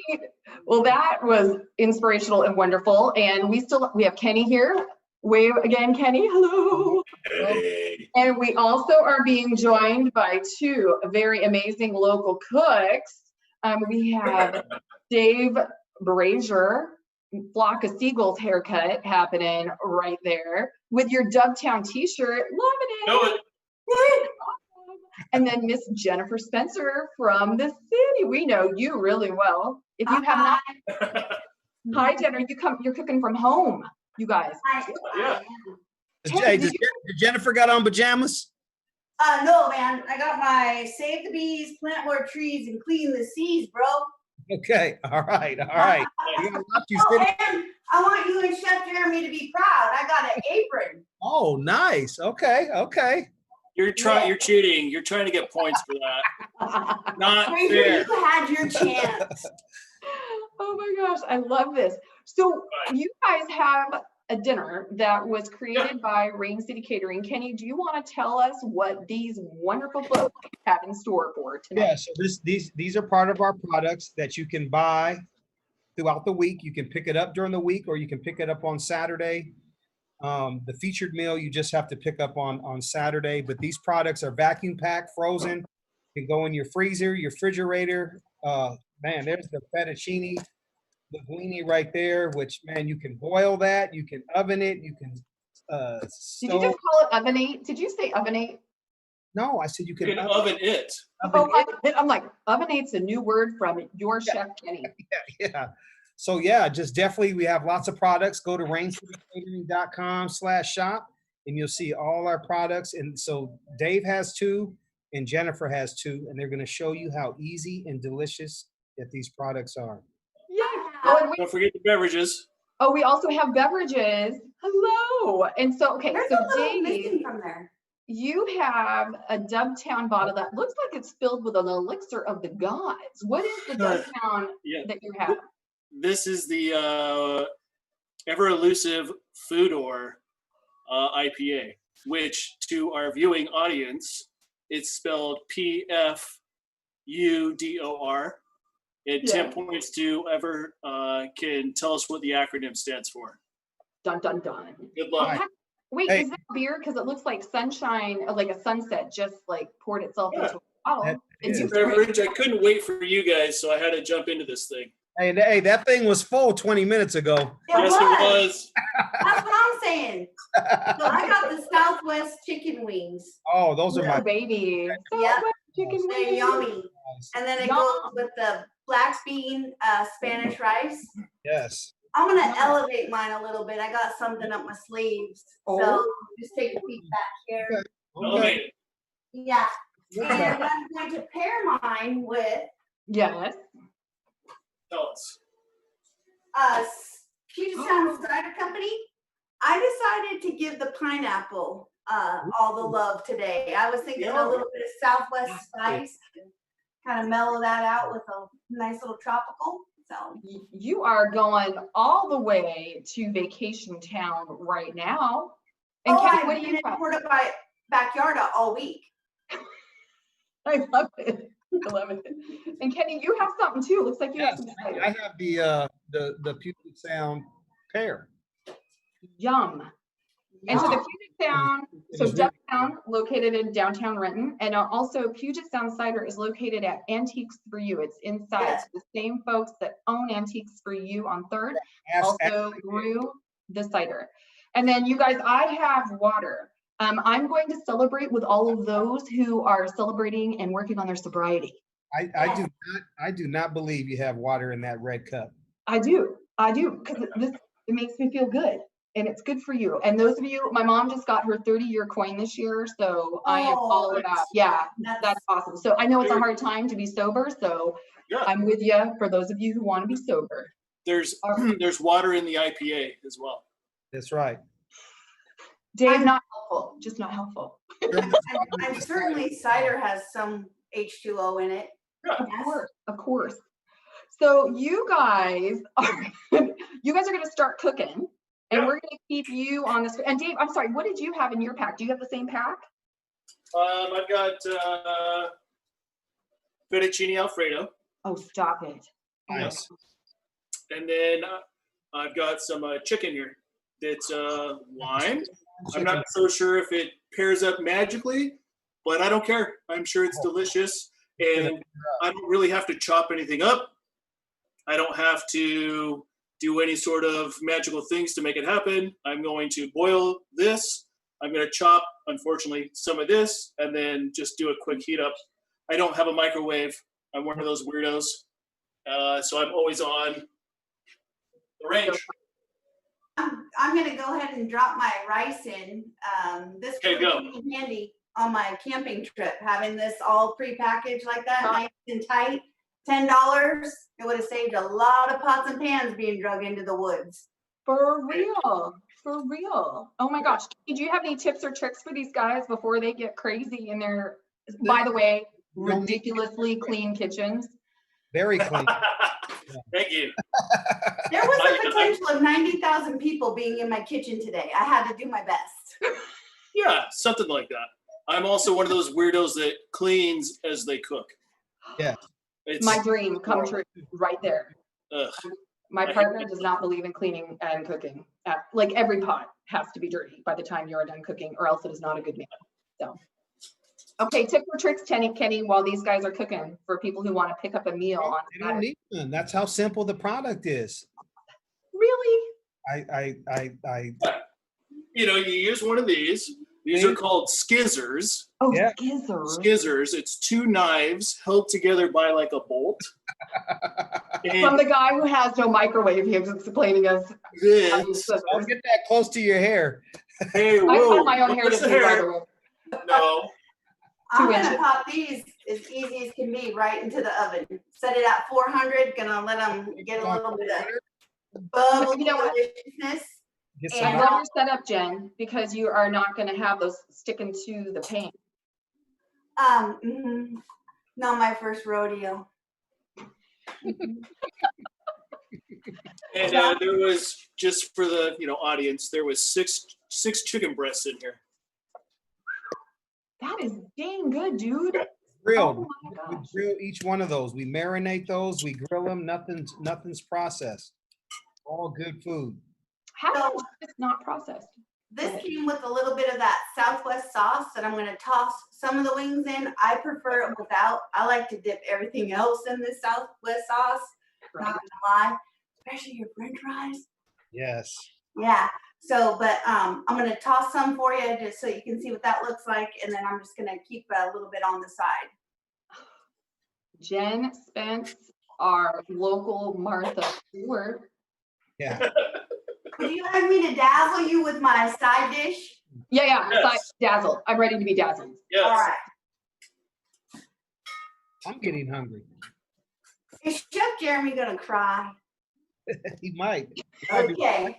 Well, that was inspirational and wonderful. And we have Kenny here. Wave again, Kenny. Hello. Hey. And we also are being joined by 2 very amazing local cooks. We have Dave Brazier, flock of seagulls haircut happening right there with your Dubtown t-shirt. Loving it. And then Miss Jennifer Spencer from the city. We know you really well. If you have not, hi Jennifer, you're cooking from home, you guys. Yeah. Hey, did Jennifer got on pajamas? No, man. I got my Save the Bees, Plant More Trees, and Clean the Seas, bro. Okay, all right. And I want you and Chef Jeremy to be proud. I got an apron. Oh, nice. Okay. You're cheating. You're trying to get points for that. Not fair. You had your chance. Oh my gosh, I love this. So you guys have a dinner that was created by Rain City Catering. Kenny, do you want to tell us what these wonderful folks have in store for tonight? Yeah, so these are part of our products that you can buy throughout the week. You can pick it up during the week or you can pick it up on Saturday. The featured meal you just have to pick up on Saturday, but these products are vacuum packed, frozen. You can go in your freezer, your refrigerator. Man, there's the fettuccine linguine right there, which, man, you can boil that, you can oven it, you can Did you just call it ovenate? Did you say ovenate? No, I said you can oven it. I'm like, ovenate's a new word from your chef, Kenny. Yeah. So yeah, just definitely, we have lots of products. Go to raincitycatering.com/shop and you'll see all our products. And so Dave has 2 and Jennifer has 2, and they're going to show you how easy and delicious that these products are. Yeah. Oh, Don't forget the beverages. Oh, we also have beverages. Hello. And so, okay, There's so a little Dave, missing from there. you have a Dubtown bottle that looks like it's filled with an elixir of the gods. What is the Dubtown that you have? This is the ever elusive Foodor IPA, which to our viewing audience, it's spelled PFUDOR. And 10 points to whoever can tell us what the acronym stands for. Dun, dun, dun. Good luck. Wait, is that beer? Because it looks like sunshine, like a sunset just like poured itself into a bottle. It's a beverage. I couldn't wait for you guys, so I had to jump into this thing. Hey, that thing was full 20 minutes ago. Yes, it was. That's what I'm saying. So I got the Southwest chicken wings. Oh, those are my baby. Yeah. Chicken They're wings. yummy. And then it goes with the black bean Spanish rice. Yes. I'm gonna elevate mine a little bit. I got something up my sleeves. So just take a peek back here. Okay. Yeah. And I'm going to pair mine with Yes. Tell us. Puget Sound Cider Company. I decided to give the pineapple all the love today. I was thinking a little bit of Southwest spice, kind of mellow that out with a nice little tropical. So You are going all the way to vacation town right now. And Kenny, what do you have? I've been in my backyard all week. I love it. I love it. And Kenny, you have something too. Looks like you have some cider. I have the Puget Sound pear. Yum. And so the Puget Sound, so Dobson, located in downtown Renton, and also Puget Sound Cider is located at Antiques for You. It's inside. Yes. So the same folks that own Antiques for You on 3rd also grew the cider. And then you guys, I have water. I'm going to celebrate with all of those who are celebrating and working on their sobriety. I do not believe you have water in that red cup. I do, because it makes me feel good. And it's good for you. And those of you, my mom just got her 30-year coin this year. So I am all about, that's awesome. So I know it's a hard time to be sober. So I'm with you for those of you who want to be sober. There's water in the IPA as well. That's right. Dave, not helpful, just not helpful. I'm certainly cider has some H2O in it. Yeah. Of course. So you guys are going to start cooking. And we're going to keep you on this. And Dave, I'm sorry, what did you have in your pack? Do you have the same pack? I've got fettuccine Alfredo. Oh, stop it. Nice. And then I've got some chicken here. That's lime. I'm not so sure if it pairs up magically, but I don't care. I'm sure it's delicious. And I don't really have to chop anything up. I don't have to do any sort of magical things to make it happen. I'm going to boil this. I'm going to chop, unfortunately, some of this, and then just do a quick heat up. I don't have a microwave. I'm one of those weirdos. So I'm always on the range. I'm going to go ahead and drop my rice in. This would be handy on my camping trip, having this all prepackaged like that, nice and tight. $10, it would have saved a lot of pots and pans being drug into the woods. For real. Oh my gosh. Do you have any tips or tricks for these guys before they get crazy in their, by the way, ridiculously clean kitchens? Very clean. Thank you. There was a potential of 90,000 people being in my kitchen today. I had to do my best. Yeah, something like that. I'm also one of those weirdos that cleans as they cook. Yeah. It's my dream come true right there. Ugh. My partner does not believe in cleaning and cooking. Like every pot has to be dirty by the time you're done cooking, or else it is not a good meal. So, okay, tips or tricks, Kenny, while these guys are cooking for people who want to pick up a meal on They don't need none. That's how simple the product is. Really? You use one of these. These are called skizzers. Oh, yeah. Skizzers. Skizzers. It's two knives held together by like a bolt. From the guy who has no microwave, he was explaining us. Don't get that close to your hair. Hey, I cut my own hair to hair. No. I'm going to pop these as easy as can be right into the oven. Set it at 400. Gonna let them get a little bit of bubbly deliciousness. I love your setup, Jen, because you are not going to have those sticking to the pan. Not my first rodeo. And there was, just for the audience, there was six chicken breasts in here. That is dang good, dude. Grilled. We grill each one of those. We marinate those. We grill them. Nothing's processed. All good food. How come it's not processed? This came with a little bit of that Southwest sauce that I'm going to toss some of the wings in. I prefer it without. I like to dip everything else in this Southwest sauce. Right. Not going to lie. Especially your French fries. Yes. Yeah. So, but I'm going to toss some for you just so you can see what that looks like. And then I'm just going to keep a little bit on the side. Jen Spence our local Martha Stewart. Yeah. Would you like me to dazzle you with my side dish? Yeah, Yes. dazzled. I'm ready to be dazzled. Yes. All right. I'm getting hungry. Is Chef Jeremy gonna cry? He might. Okay.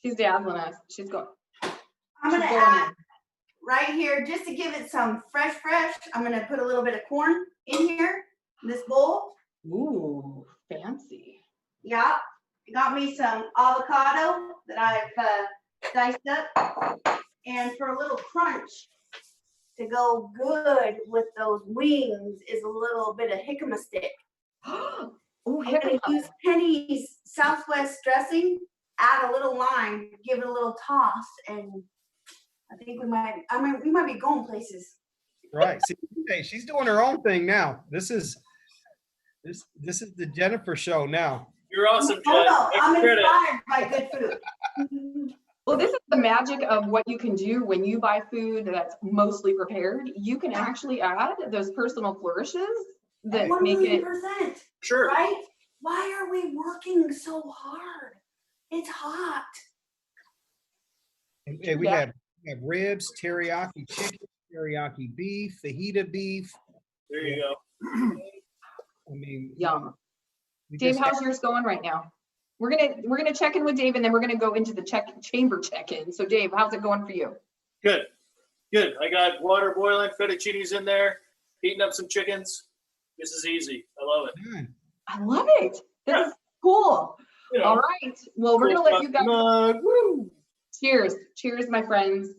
She's dazzling us. She's going. I'm gonna She's going add right here, just to give it some fresh, I'm gonna put a little bit of corn in here, in this bowl. in. Ooh, fancy. Yeah. Got me some avocado that I've diced up. And for a little crunch to go good with those wings is a little bit of jicama stick. Oh, I'm gonna use Penny's Southwest dressing, add a little lime, give it a little toss, and I think we might be going places. Right. See, hey, she's doing her own thing now. This is the Jennifer show now. You're awesome, Jen. Oh no, Take I'm credit. inspired by good food. Well, this is the magic of what you can do when you buy food that's mostly prepared. You can actually add those personal flourishes that make it. 1,000,000%. Sure. Right? Why are we working so hard? It's hot. And we have ribs, teriyaki chicken, teriyaki beef, fajita beef. There you go. I mean, Yum. we Dave, just- how's yours going right now? We're gonna check in with Dave, and then we're gonna go into the chamber check-in. So Dave, how's it going for you? Good. Good. I got water boiling, fettuccine's in there, heating up some chickens. This is easy. I love it. Good. I love it. This is cool. You know, All right. Well, we're gonna let you guys. mug. Woo. Cheers. Cheers, my friends.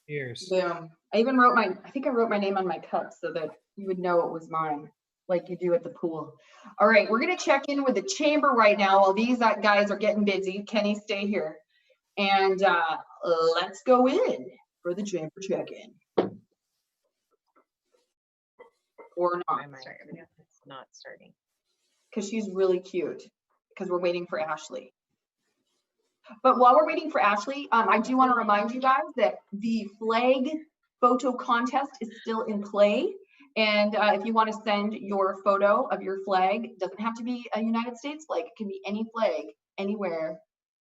Cheers. Boom. I even wrote I think I wrote my name on my cup so that you would know it was mine, like you do at the pool. All right, we're gonna check in with the chamber right now while these guys are getting busy. Kenny, stay here. And let's go in for the chamber check-in. Or not, It's not starting. because she's really cute, because we're waiting for Ashley. But while we're waiting for Ashley, I do want to remind you guys that the flag photo contest is still in play. And if you want to send your photo of your flag, it doesn't have to be a United States flag. It can be any flag anywhere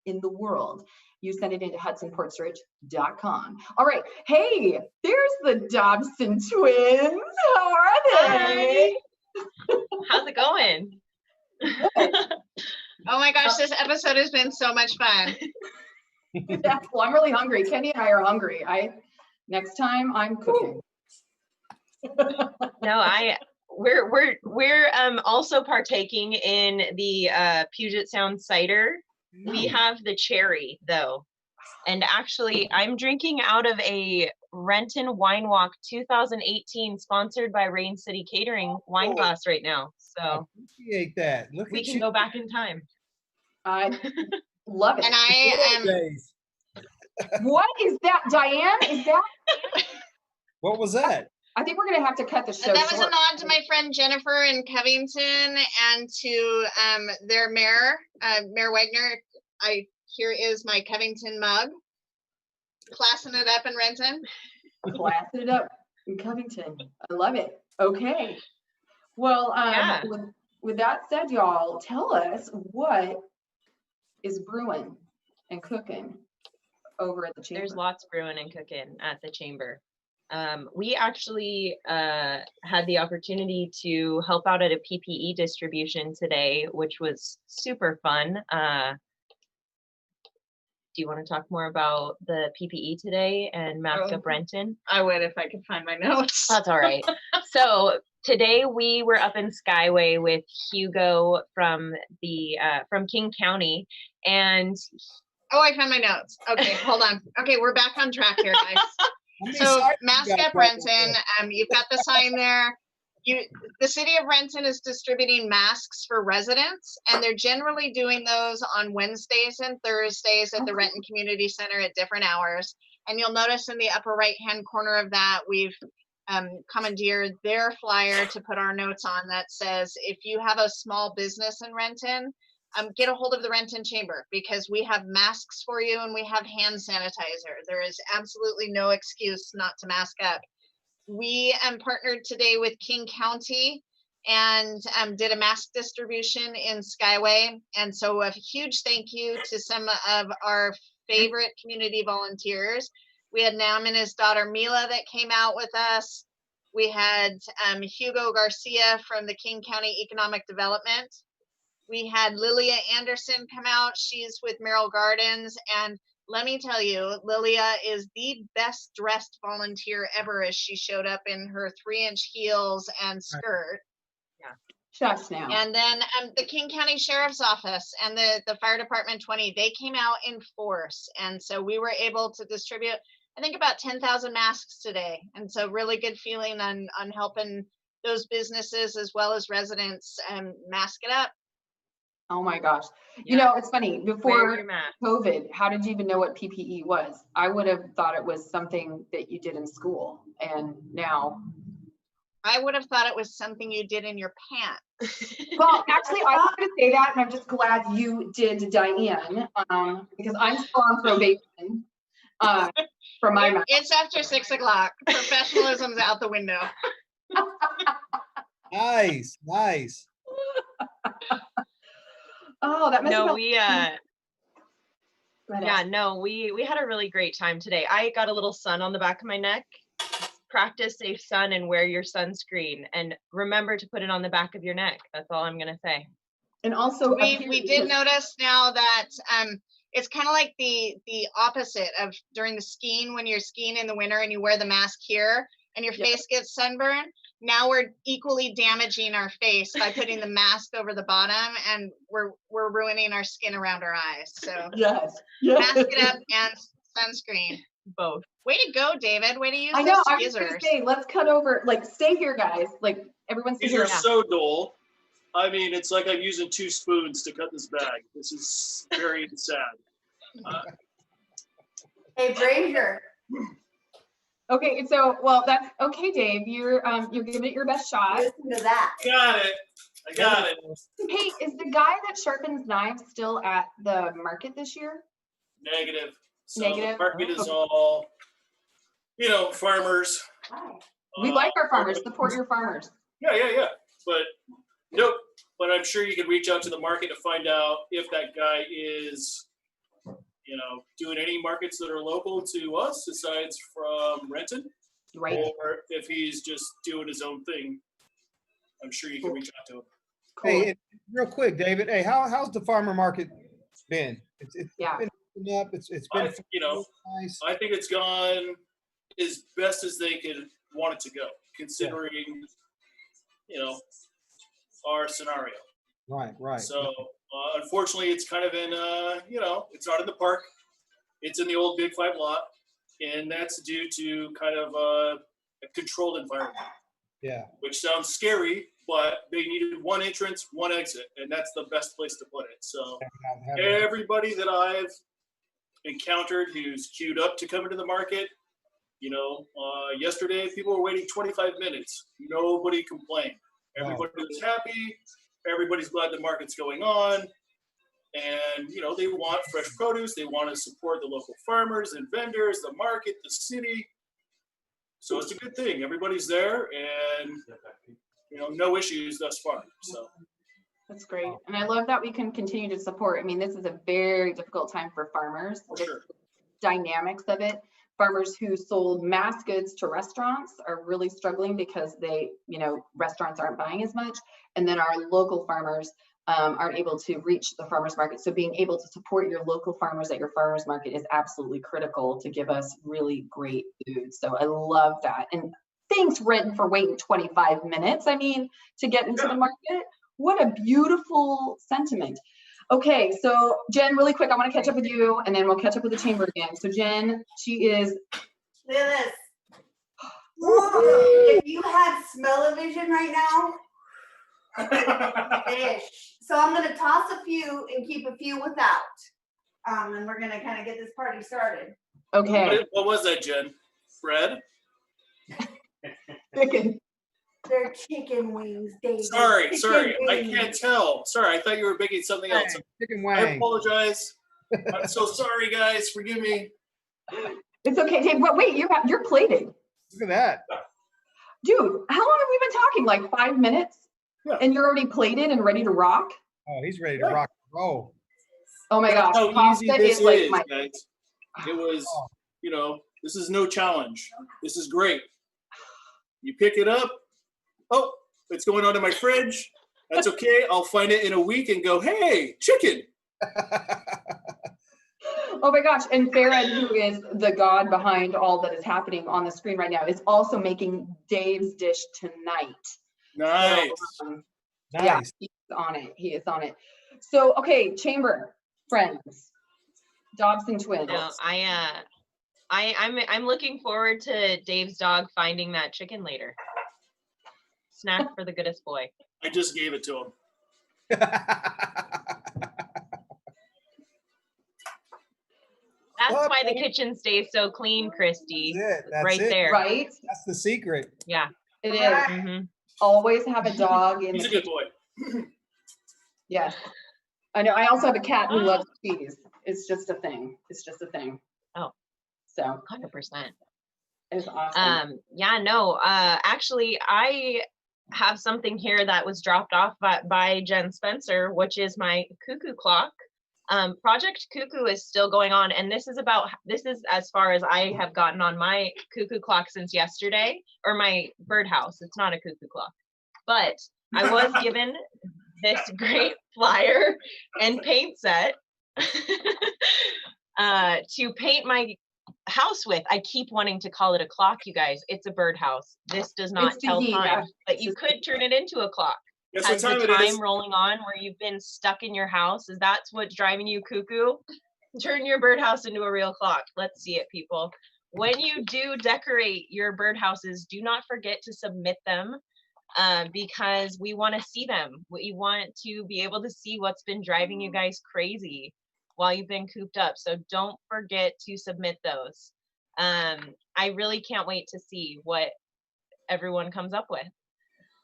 in the world. You send it into hudsonportsridge.com. All right. Hey, there's the Dobson twins. How are they? How's it going? Oh my gosh, this episode has been so much fun. Yeah, well, I'm really hungry. Kenny and I are hungry. Next time I'm cooking. No, we're also partaking in the Puget Sound cider. We have the cherry though. And actually I'm drinking out of a Renton Wine Walk 2018 sponsored by Rain City Catering wine glass right now. So Appreciate that. Look we at can you. go back in time. I love it. And I am Days. What is that, Diane? Is that? What was that? I think we're gonna have to cut the show That was a short. nod to my friend Jennifer in Covington and to their mayor, Mayor Wagner. Here is my Covington mug. Classing it up in Renton. Classing it up in Covington. I love it. Okay. Well, Yeah. with that said, y'all, tell us what is brewing and cooking over at the chamber. There's lots brewing and cooking at the chamber. We actually had the opportunity to help out at a PPE distribution today, which was super fun. Do you want to talk more about the PPE today and Mask Up Renton? I would if I could find my notes. That's all right. So today we were up in Skyway with Hugo from King County, and Oh, I found my notes. Okay, hold on. Okay, we're back on track here, guys. So Mask Up Renton, you've got the sign there. The city of Renton is distributing masks for residents, and they're generally doing those on Wednesdays and Thursdays at the Renton Community Center at different hours. And you'll notice in the upper right-hand corner of that, we've commandeered their flyer to put our notes on that says, if you have a small business in Renton, get a hold of the Renton Chamber, because we have masks for you and we have hand sanitizer. There is absolutely no excuse not to mask up. We partnered today with King County and did a mask distribution in Skyway. And so a huge thank you to some of our favorite community volunteers. We had Nam and his daughter Mila that came out with us. We had Hugo Garcia from the King County Economic Development. We had Lilia Anderson come out. She's with Merrill Gardens. And let me tell you, Lilia is the best dressed volunteer ever as she showed up in her 3-inch heels and skirt. Shush now. And then the King County Sheriff's Office and the Fire Department 20, they came out in force. And so we were able to distribute, I think, about 10,000 masks today. And so really good feeling on helping those businesses as well as residents mask it up. Oh my gosh. You know, it's funny, Wear before your mask. COVID, how did you even know what PPE was? I would have thought it was something that you did in school, and now. I would have thought it was something you did in your pants. Well, actually, I was going to say that, and I'm just glad you did, Diane, because I'm still on probation for my mask. It's after 6 o'clock. Professionalism's out the window. Nice, nice. Oh, that must No, have we Go ahead, yeah, Ash. no, we had a really great time today. I got a little sun on the back of my neck. Practice safe sun and wear your sunscreen, and remember to put it on the back of your neck. That's all I'm gonna say. And also, We did notice now that it's kind of like the opposite of during the skiing, when you're skiing in the winter and you wear the mask here and your face gets sunburned. Now we're equally damaging our face by putting the mask over the bottom, and we're ruining our skin around our eyes. So yes. mask it up and sunscreen. Both. Way to go, David. Way to use I know, those I was going to skizzers. say, let's cut over, like, stay here, guys. Like, everyone stay These here. are so dull. I mean, it's like I'm using 2 spoons to cut this bag. This is very sad. Hey, Brazier. Okay, so, well, that's okay, Dave. You're giving it your best shot. Listen to that. Got it. I got it. Hey, is the guy that sharpens knives still at the market this year? Negative. So Negative? the market is all, farmers. We like our farmers. Support your farmers. Yeah. But nope. But I'm sure you can reach out to the market to find out if that guy is, doing any markets that are local to us besides from Renton. Right. Or if he's just doing his own thing. I'm sure you can reach out to him. Cool. Hey, real quick, David. Hey, how's the farmer market been? It's Yeah. been up. It's been nice. I think it's gone as best as they could want it to go, considering, our scenario. Right. So unfortunately, it's kind of in, it's not in the park. It's in the old Big 5 lot, and that's due to kind of a controlled environment. Yeah. Which sounds scary, but they needed 1 entrance, 1 exit, and that's the best place to put it. So everybody that I've encountered who's queued up to come into the market, yesterday people were waiting 25 minutes. Nobody complained. Everybody was happy. Everybody's glad the market's going on. And, they want fresh produce. They want to support the local farmers and vendors, the market, the city. So it's a good thing. Everybody's there, and, no issues thus far. So That's great. And I love that we can continue to support. I mean, this is a very difficult time for farmers. sure. Dynamics of it. Farmers who sold mass goods to restaurants are really struggling because they, restaurants aren't buying as much. And then our local farmers aren't able to reach the farmers market. So being able to support your local farmers at your farmers market is absolutely critical to give us really great food. So I love that. And thanks, Renton, for waiting 25 minutes. To get into the market. What a beautiful sentiment. Okay, so Jen, really quick, I want to catch up with you, and then we'll catch up with the chamber again. So Jen, she is. Look at this. If you had smell-o-vision right now, fish. So I'm going to toss a few and keep a few without. And we're going to kind of get this party started. Okay. What was that, Jen? Bread? Chicken. They're chicken wings, David. Sorry. Chicken I wings. can't tell. Sorry, I thought you were baking something else. Chicken I wing. apologize. I'm so sorry, guys. Forgive me. It's okay, Dave. But wait, you're plating. Look at that. Dude, how long have we been talking? Like 5 minutes? Yeah. And you're already plated and ready to rock? Oh, he's ready to rock and roll. Oh my gosh. That's how easy Pasta this like is, guys. It was, this is no challenge. This is great. You pick it up. Oh, it's going onto my fridge. That's okay. I'll find it in a week and go, hey, chicken. Oh my gosh. And Farah, who is the god behind all that is happening on the screen right now, is also making Dave's dish tonight. Nice. So, yeah, he's on it. He is on it. So, okay, Chamber friends, Dobson twins. No, I'm looking forward to Dave's dog finding that chicken later. Snack for the goodest boy. I just gave it to him. That's why the kitchen stays so clean, Kristi. That's right it. there. Right? That's the secret. Yeah. It is. Mm-hmm. Always have a dog in He's the a good kitchen. boy. Yes. I know. I also have a cat who loves cheese. It's just a thing. It's just a thing. Oh. So 100%. it's awesome. Yeah, no, actually I have something here that was dropped off by Jen Spencer, which is my cuckoo clock. Project Cuckoo is still going on, and this is as far as I have gotten on my cuckoo clock since yesterday, or my birdhouse. It's not a cuckoo clock, but I was given this great flyer and paint set to paint my house with. I keep wanting to call it a clock, you guys. It's a birdhouse. This does not tell time, but you could turn it into a clock. Guess Has what time the it is? time rolling on where you've been stuck in your house? Is that what's driving you cuckoo? Turn your birdhouse into a real clock. Let's see it, people. When you do decorate your birdhouses, do not forget to submit them because we want to see them. We want to be able to see what's been driving you guys crazy while you've been cooped up. So don't forget to submit those. I really can't wait to see what everyone comes up with.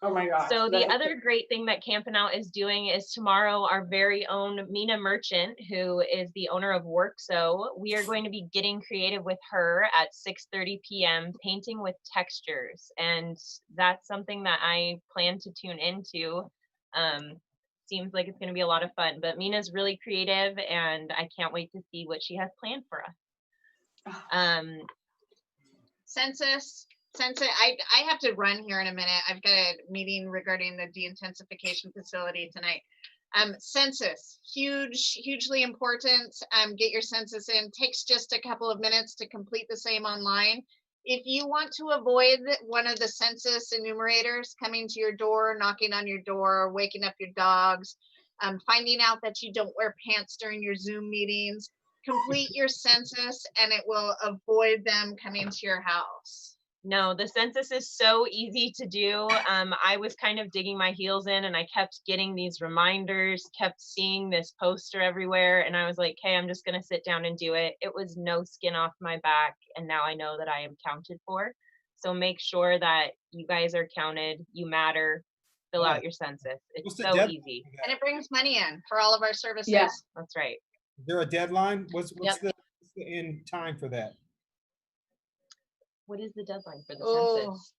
Oh my gosh. So the other great thing that Campin' Out is doing is tomorrow, our very own Mina Merchant, who is the owner of WorkSo, we are going to be getting creative with her at 6:30 p.m. painting with textures. And that's something that I plan to tune into. Seems like it's going to be a lot of fun, but Mina's really creative and I can't wait to see what she has planned for us. Census, I have to run here in a minute. I've got a meeting regarding the de-intensification facility tonight. Census, hugely important. Get your census in. Takes just a couple of minutes to complete the same online. If you want to avoid one of the census enumerators coming to your door, knocking on your door, waking up your dogs, finding out that you don't wear pants during your Zoom meetings, complete your census and it will avoid them coming to your house. No, the census is so easy to do. I was kind of digging my heels in and I kept getting these reminders, kept seeing this poster everywhere. And I was like, hey, I'm just going to sit down and do it. It was no skin off my back. And now I know that I am counted for. So make sure that you guys are counted. You matter. Fill out your census. It's so easy. And it brings money in for all of our services. Yeah, that's right. Is there a deadline? What's the end time for that? What is the deadline for the census?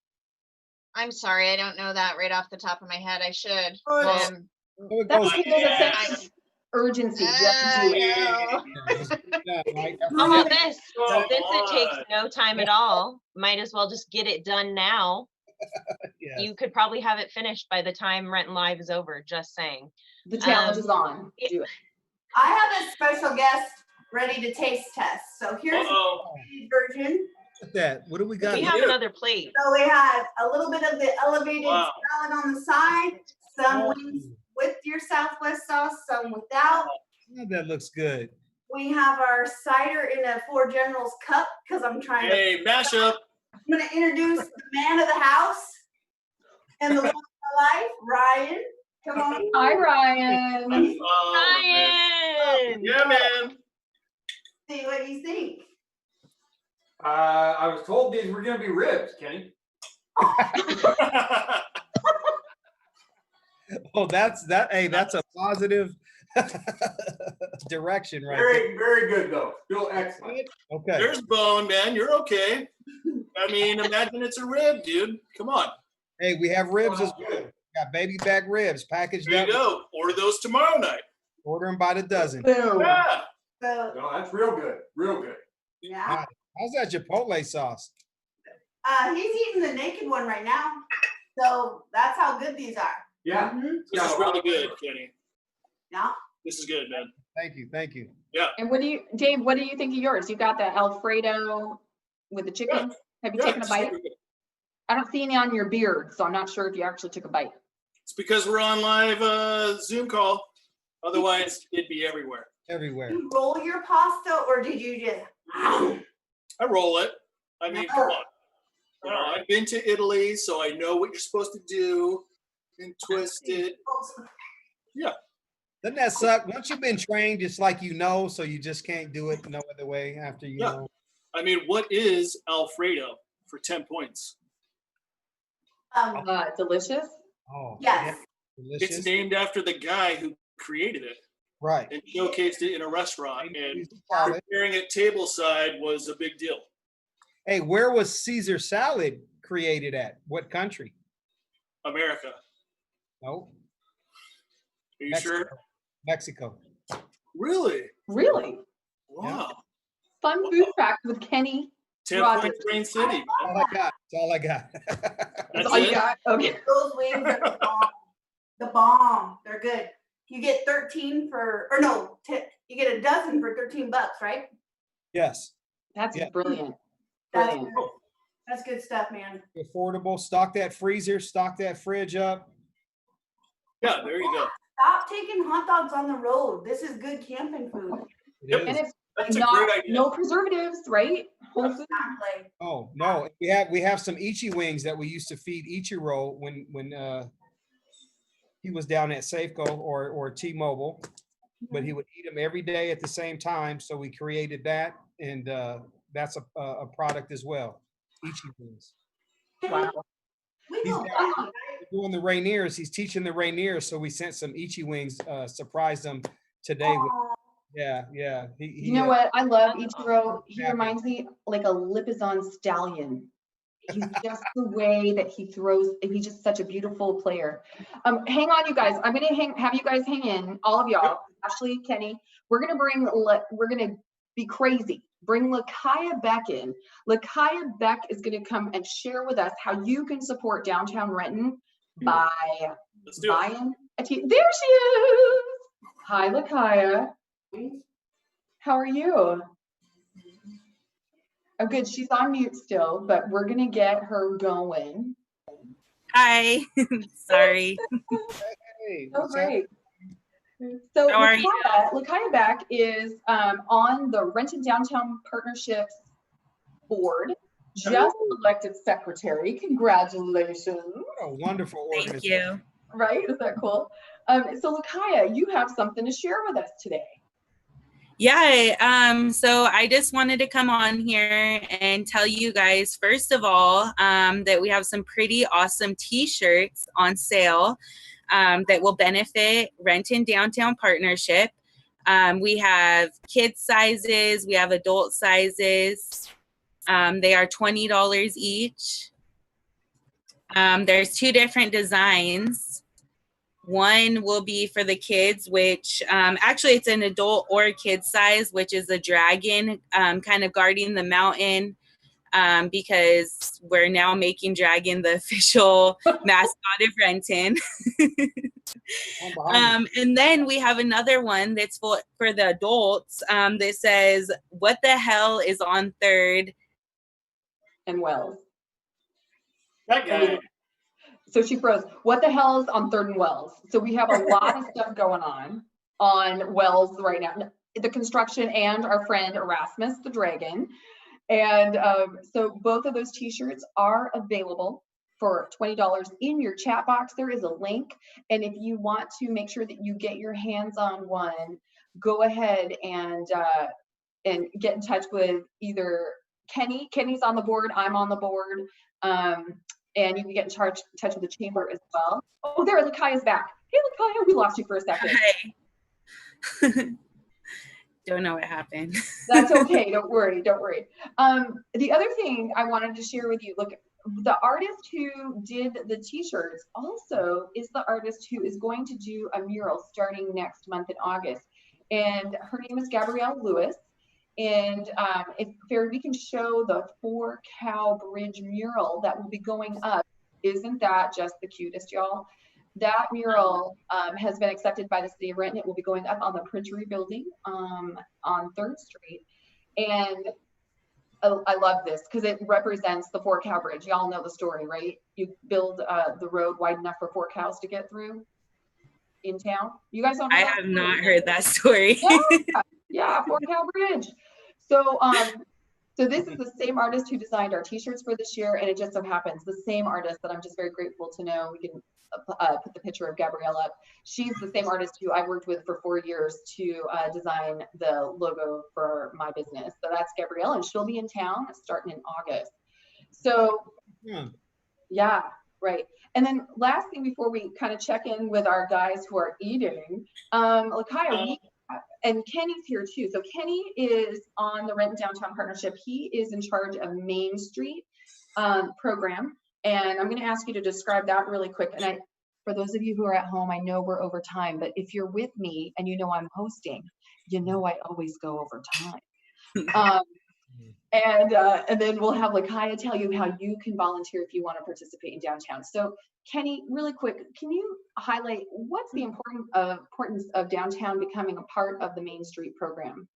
I'm sorry, I don't know that right off the top of my head. I should. That's census urgency. How about this? Since it takes no time at all, might as well just get it done now. Yes. You could probably have it finished by the time Renton Live is over, just saying. The challenge is on. Do it. I have a special guest ready to taste test. So here's the version. That. What do we got? We have another plate. So we have a little bit of the elevated salad on the side, some wings with your Southwest sauce, some without. Oh, that looks good. We have our cider in a Four Generals cup because I'm trying to. Hey, mash up. I'm going to introduce the man of the house and the love of my life, Ryan. Come on. Hi, Ryan. Ryan. Yeah, man. See what you think. I was told these were going to be ribs, Kenny. Oh, that's a positive direction, right? Very good though. Still excellent. Okay. There's bone, man. You're okay. I mean, imagine it's a rib, dude. Come on. Hey, we have ribs as well. Got baby back ribs packaged There up. you go. Order those tomorrow night. Order them by the dozen. Yeah. So, No, that's real good. Real good. yeah. How's that Chipotle sauce? He's eating the naked one right now. So that's how good these are. Yeah. Mhm. This is really good, Kenny. Yeah. This is good, man. Thank you. Thank you. Yeah. And Dave, what do you think of yours? You got the Alfredo with the chicken? Have you taken a it's bite? super good. I don't see any on your beard, so I'm not sure if you actually took a bite. It's because we're on live Zoom call. Otherwise, it'd be everywhere. Everywhere. You roll your pasta or did you just? I roll it. I mean, come on. You know, I've been to Italy, so I know what you're supposed to do and twist it. Yeah. Doesn't that suck? Once you've been trained, it's like you know, so you just can't do it no other way after you know. I mean, what is Alfredo for 10 points? Delicious. Oh, Yes. delicious. It's named after the guy who created it Right. and showcased it in a restaurant. And Caesar salad. preparing it tableside was a big deal. Hey, where was Caesar salad created at? What country? America. No. Are you Mexico. sure? Mexico. Really? Really? Wow. Fun food fact with Kenny. 10 Rogers. points, Rain City. That's all I got. That's all I got. That's all you got? Okay. Those wings are the bomb. The bomb. They're good. You get 13 for, or no, you get a dozen for $13, right? Yes. That's Yeah. brilliant. That's Brilliant. good. That's good stuff, man. Affordable. Stock that freezer. Stock that fridge up. Yeah, there you go. Stop taking hot dogs on the road. This is good camping food. It And is. it's That's a not, great idea. no preservatives, right? Whole food. Exactly. Oh no, we have some Ichi wings that we used to feed Ichiro when he was down at Safeco or T-Mobile, but he would eat them every day at the same time. So we created that, and that's a product as well. Ichi wings. Wow. We He's go down back. doing the Rainiers. He's teaching the Rainiers, so we sent some Ichi wings. Surprised them today. With, yeah. You know what? I love Ichiro. He reminds me like a Lipizan stallion. He's just the way that he throws. He's just such a beautiful player. Hang on, you guys. I'm gonna have you guys hang in, all of y'all. Ashley, Kenny. We're gonna be crazy. Bring Lakaya Beck in. Lakaya Beck is gonna come and share with us how you can support downtown Renton by buying a tea. There she is. Hi, Lakaya. How are you? Oh, good. She's on mute still, but we're gonna get her going. Hi. Sorry. Hey, Oh, what's great. So How are you? Lakaya Beck is on the Renton Downtown Partnership's board. Just elected secretary. Congratulations. What a wonderful Thank organization. you. Right? Is that cool? So Lakaya, you have something to share with us today. Yeah, so I just wanted to come on here and tell you guys, first of all, that we have some pretty awesome t-shirts on sale that will benefit Renton Downtown Partnership. We have kid sizes, we have adult sizes. They are $20 each. There's two different designs. One will be for the kids, which actually it's an adult or kid size, which is a dragon kind of guarding the mountain because we're now making dragon the official mascot of Renton. And then we have another one that's for the adults that says, "What the hell is on 3rd and Wells?" That guy. So she froze. What the hell is on 3rd and Wells? So we have a lot of stuff going on Wells right now. The construction and our friend Erasmus the Dragon. And so both of those t-shirts are available for $20 in your chat box. There is a link. And if you want to make sure that you get your hands on one, go ahead and get in touch with either Kenny. Kenny's on the board. I'm on the board. And you can get in touch with the chamber as well. Oh, there, Lakaya's back. Hey, Lakaya, we lost you for a second. Hi. Don't know what happened. That's okay. Don't worry. Don't worry. The other thing I wanted to share with you, look, the artist who did the t-shirts also is the artist who is going to do a mural starting next month in August. And her name is Gabrielle Lewis. And if we can show the 4 Cow Bridge mural that will be going up. Isn't that just the cutest, y'all? That mural has been accepted by the city of Renton. It will be going up on the Printery building on 3rd Street. And I love this because it represents the 4 Cow Bridge. Y'all know the story, right? You build the road wide enough for 4 cows to get through in town. You guys don't know I have not heard that story. Yeah, 4 Cow Bridge. So so this is the same artist who designed our t-shirts for this year, and it just so happens the same artist that I'm just very grateful to know. We can put the picture of Gabrielle up. She's the same artist who I worked with for 4 years to design the logo for my business. So that's Gabrielle, and she'll be in town starting in August. So yeah, right. And then last thing before we kind of check in with our guys who are eating, Lakaya, and Kenny's here too. So Kenny is on the Renton Downtown Partnership. He is in charge of Main Street program. And I'm going to ask you to describe that really quick. And for those of you who are at home, I know we're over time, but if you're with me and you know I'm hosting, you know I always go over time. And then we'll have Lakaya tell you how you can volunteer if you want to participate in downtown. So Kenny, really quick, can you highlight what's the importance of downtown becoming a part of the Main Street program?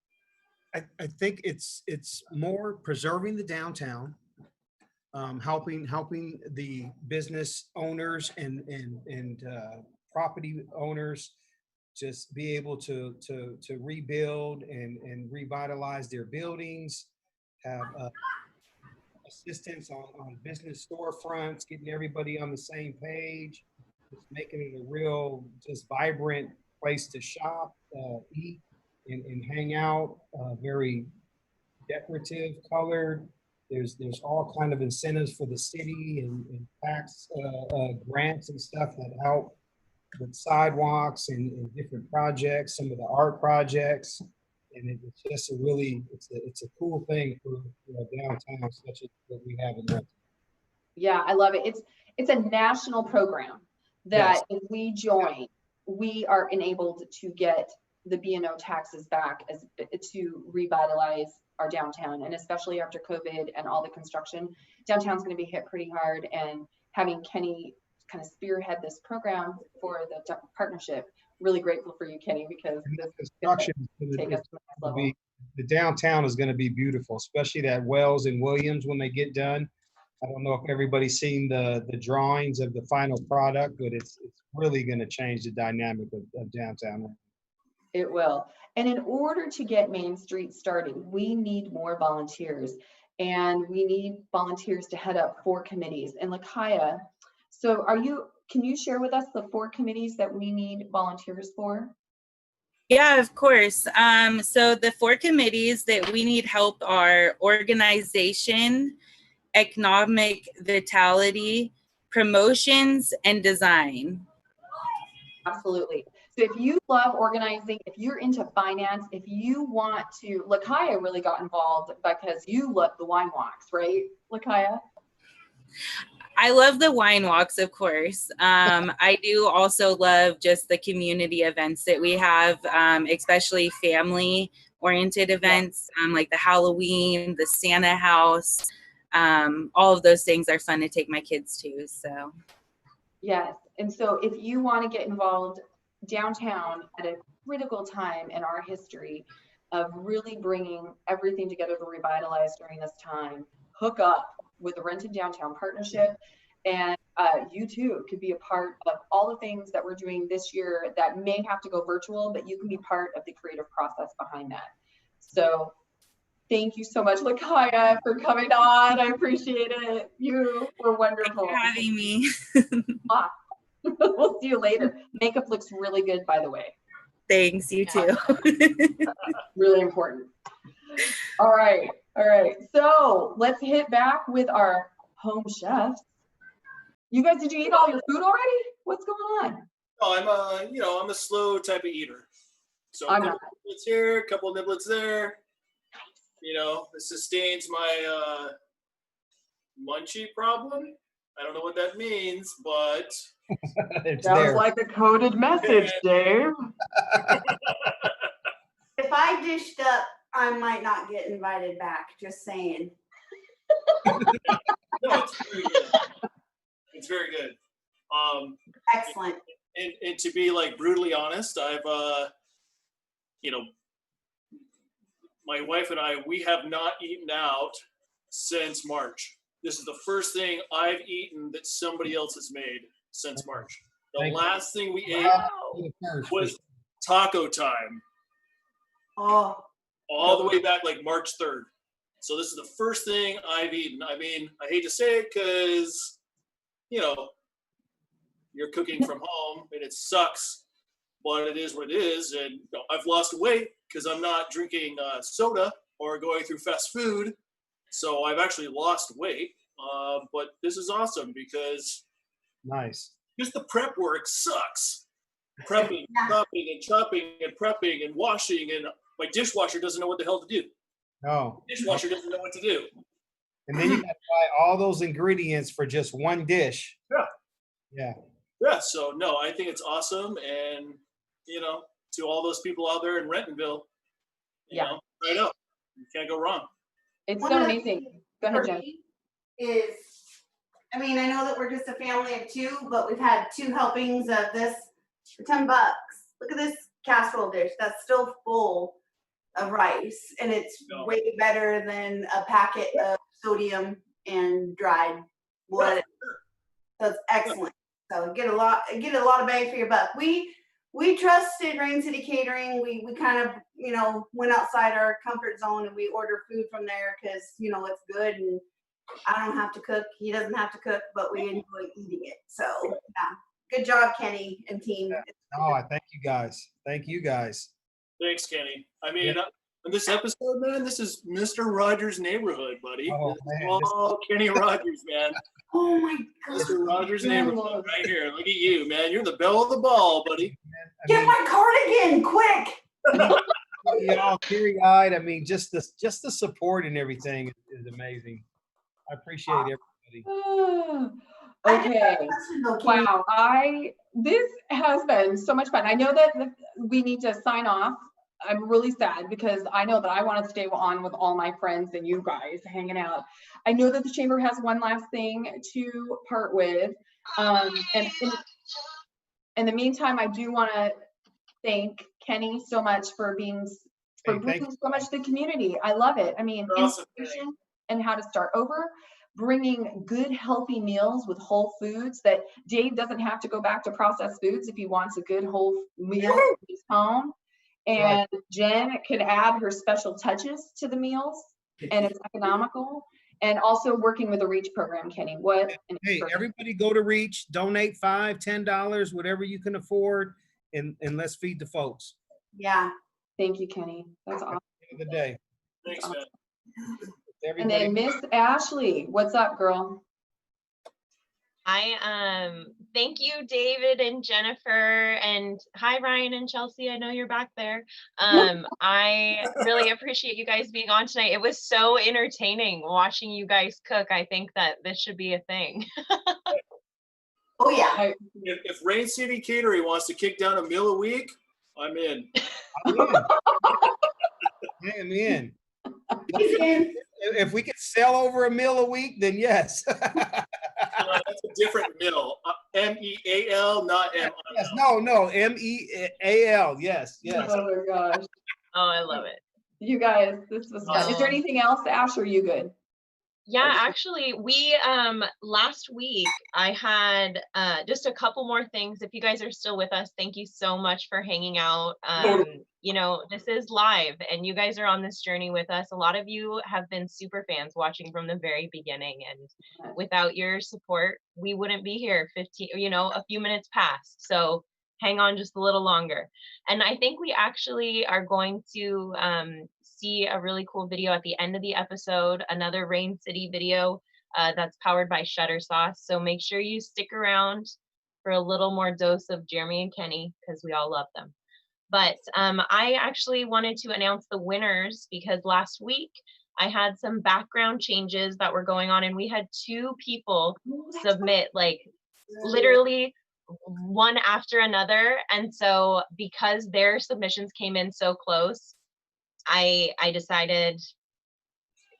I think it's more preserving the downtown, helping the business owners and property owners just be able to rebuild and revitalize their buildings, have assistance on business storefronts, getting everybody on the same page, just making it a real, just vibrant place to shop, eat, and hang out. Very decorative, colored. There's all kind of incentives for the city and tax grants and stuff that help with sidewalks and different projects, some of the art projects. And it's just it's a cool thing for downtown such as that we have in Renton. Yeah, I love it. It's a national program that if we join, we are enabled to get the B&O taxes back to revitalize our downtown, and especially after COVID and all the construction, downtown's going to be hit pretty hard. And having Kenny kind of spearhead this program for the partnership, really grateful for you, Kenny, because this construction is take us to the next level. The downtown is going to be beautiful, especially that Wells and Williams when they get done. I don't know if everybody's seen the drawings of the final product, but it's really going to change the dynamic of downtown. It will. And in order to get Main Street started, we need more volunteers, and we need volunteers to head up 4 committees. And Lakaya, so can you share with us the 4 committees that we need volunteers for? Yeah, of course. So the 4 committees that we need help are organization, economic vitality, promotions, and design. Absolutely. So if you love organizing, if you're into finance, if you want to, Lakaya really got involved because you love the wine walks, right, Lakaya? I love the wine walks, of course. I do also love just the community events that we have, especially family-oriented events, like the Halloween, the Santa house. All of those things are fun to take my kids to. So, yes. And so if you want to get involved downtown at a critical time in our history of really bringing everything together to revitalize during this time, hook up with the Renton Downtown Partnership, and you too could be a part of all the things that we're doing this year that may have to go virtual, but you can be part of the creative process behind that. So thank you so much, Lakaya, for coming on. I appreciate it. You were wonderful. Thanks for having me. We'll see you later. Makeup looks really good, by the way. Thanks, you too. Really important. All right. So let's hit back with our home chefs. You guys, did you eat all your food already? What's going on? Oh, I'm a slow type of eater. So a couple niblets here, a couple niblets there. You know, it sustains my munchie problem. I don't know what that means, but sounds like a coded message, Dave. If I dished up, I might not get invited back. Just saying. No, it's very good. It's very good. Excellent. And to be like brutally honest, I've you know, my wife and I, we have not eaten out since March. This is the first thing I've eaten that somebody else has made since March. The last thing we ate was taco time. Oh. All the way back like March 3rd. So this is the first thing I've eaten. I mean, I hate to say it because, you know, you're cooking from home and it sucks, but it is what it is. And you know, I've lost weight because I'm not drinking soda or going through fast food. So I've actually lost weight. But this is awesome because just the prep work sucks. Prepping, chopping, and chopping, and prepping, and washing, and my dishwasher doesn't know what the hell to do. No. Dishwasher doesn't know what to do. And then you got to buy all those ingredients for just one dish. Yeah. So no, I think it's awesome, and you know, to all those people out there in Rentonville, you know, I know you can't go wrong. It's so amazing. Go ahead, Jen. I mean, I know that we're just a family of 2, but we've had 2 helpings of this for $10. Look at this casserole dish. That's still full of rice, and it's way better than a packet of sodium and dried wood. So it's excellent. So get a lot of bang for your buck. We trusted Rain City Catering. We kind of, you know, went outside our comfort zone and we order food from there because, you know, it's good and I don't have to cook. He doesn't have to cook, but we enjoy eating it. So yeah, good job, Kenny and team. Oh, thank you guys. Thank you guys. Thanks, Kenny. I mean, in this episode, man, this is Mr. Rogers' neighborhood, buddy. Oh, Kenny Rogers, man. Oh my God. Mr. Rogers' neighborhood right here. Look at you, man. You're the belle of the ball, buddy. Get my cardigan, quick. Y'all teary-eyed. I mean, just the support and everything is amazing. I appreciate everybody. Okay. Wow. This has been so much fun. I know that we need to sign off. I'm really sad because I know that I want to stay on with all my friends and you guys hanging out. I know that the chamber has one last thing to part with. And in the meantime, I do want to thank Kenny so much for bringing so much to the community. I love it. I mean, inspiration and how to start over, bringing good, healthy meals with whole foods that Dave doesn't have to go back to processed foods if he wants a good whole meal in his home. And Jen can add her special touches to the meals, and it's economical. And also working with the REACH program, Kenny. Hey, everybody go to REACH, donate $5, $10, whatever you can afford, and let's feed the folks. Yeah. Thank you, Kenny. That's awesome. Have a good day. Thanks, man. And then Miss Ashley, what's up, girl? Thank you, David and Jennifer, and hi, Ryan and Chelsea. I know you're back there. I really appreciate you guys being on tonight. It was so entertaining watching you guys cook. I think that this should be a thing. Oh yeah. If Rain City Catering wants to kick down a meal a week, I'm in. I'm in. If we could sell over a meal a week, then yes. That's a different meal. MEAL, not M. Yes, no, MEAL. Yes. Oh my gosh. Oh, I love it. You guys, this was fun. Is there anything else, Ash? Or are you good? Yeah, actually, we last week I had just a couple more things. If you guys are still with us, thank you so much for hanging out. You know, this is live and you guys are on this journey with us. A lot of you have been super fans watching from the very beginning, and without your support, we wouldn't be here a few minutes past. So hang on just a little longer. And I think we actually are going to see a really cool video at the end of the episode, another Rain City video that's powered by Shutter Sauce. So make sure you stick around for a little more dose of Jeremy and Kenny because we all love them. But I actually wanted to announce the winners because last week I had some background changes that were going on, and we had 2 people submit, like literally one after another. And so because their submissions came in so close, I decided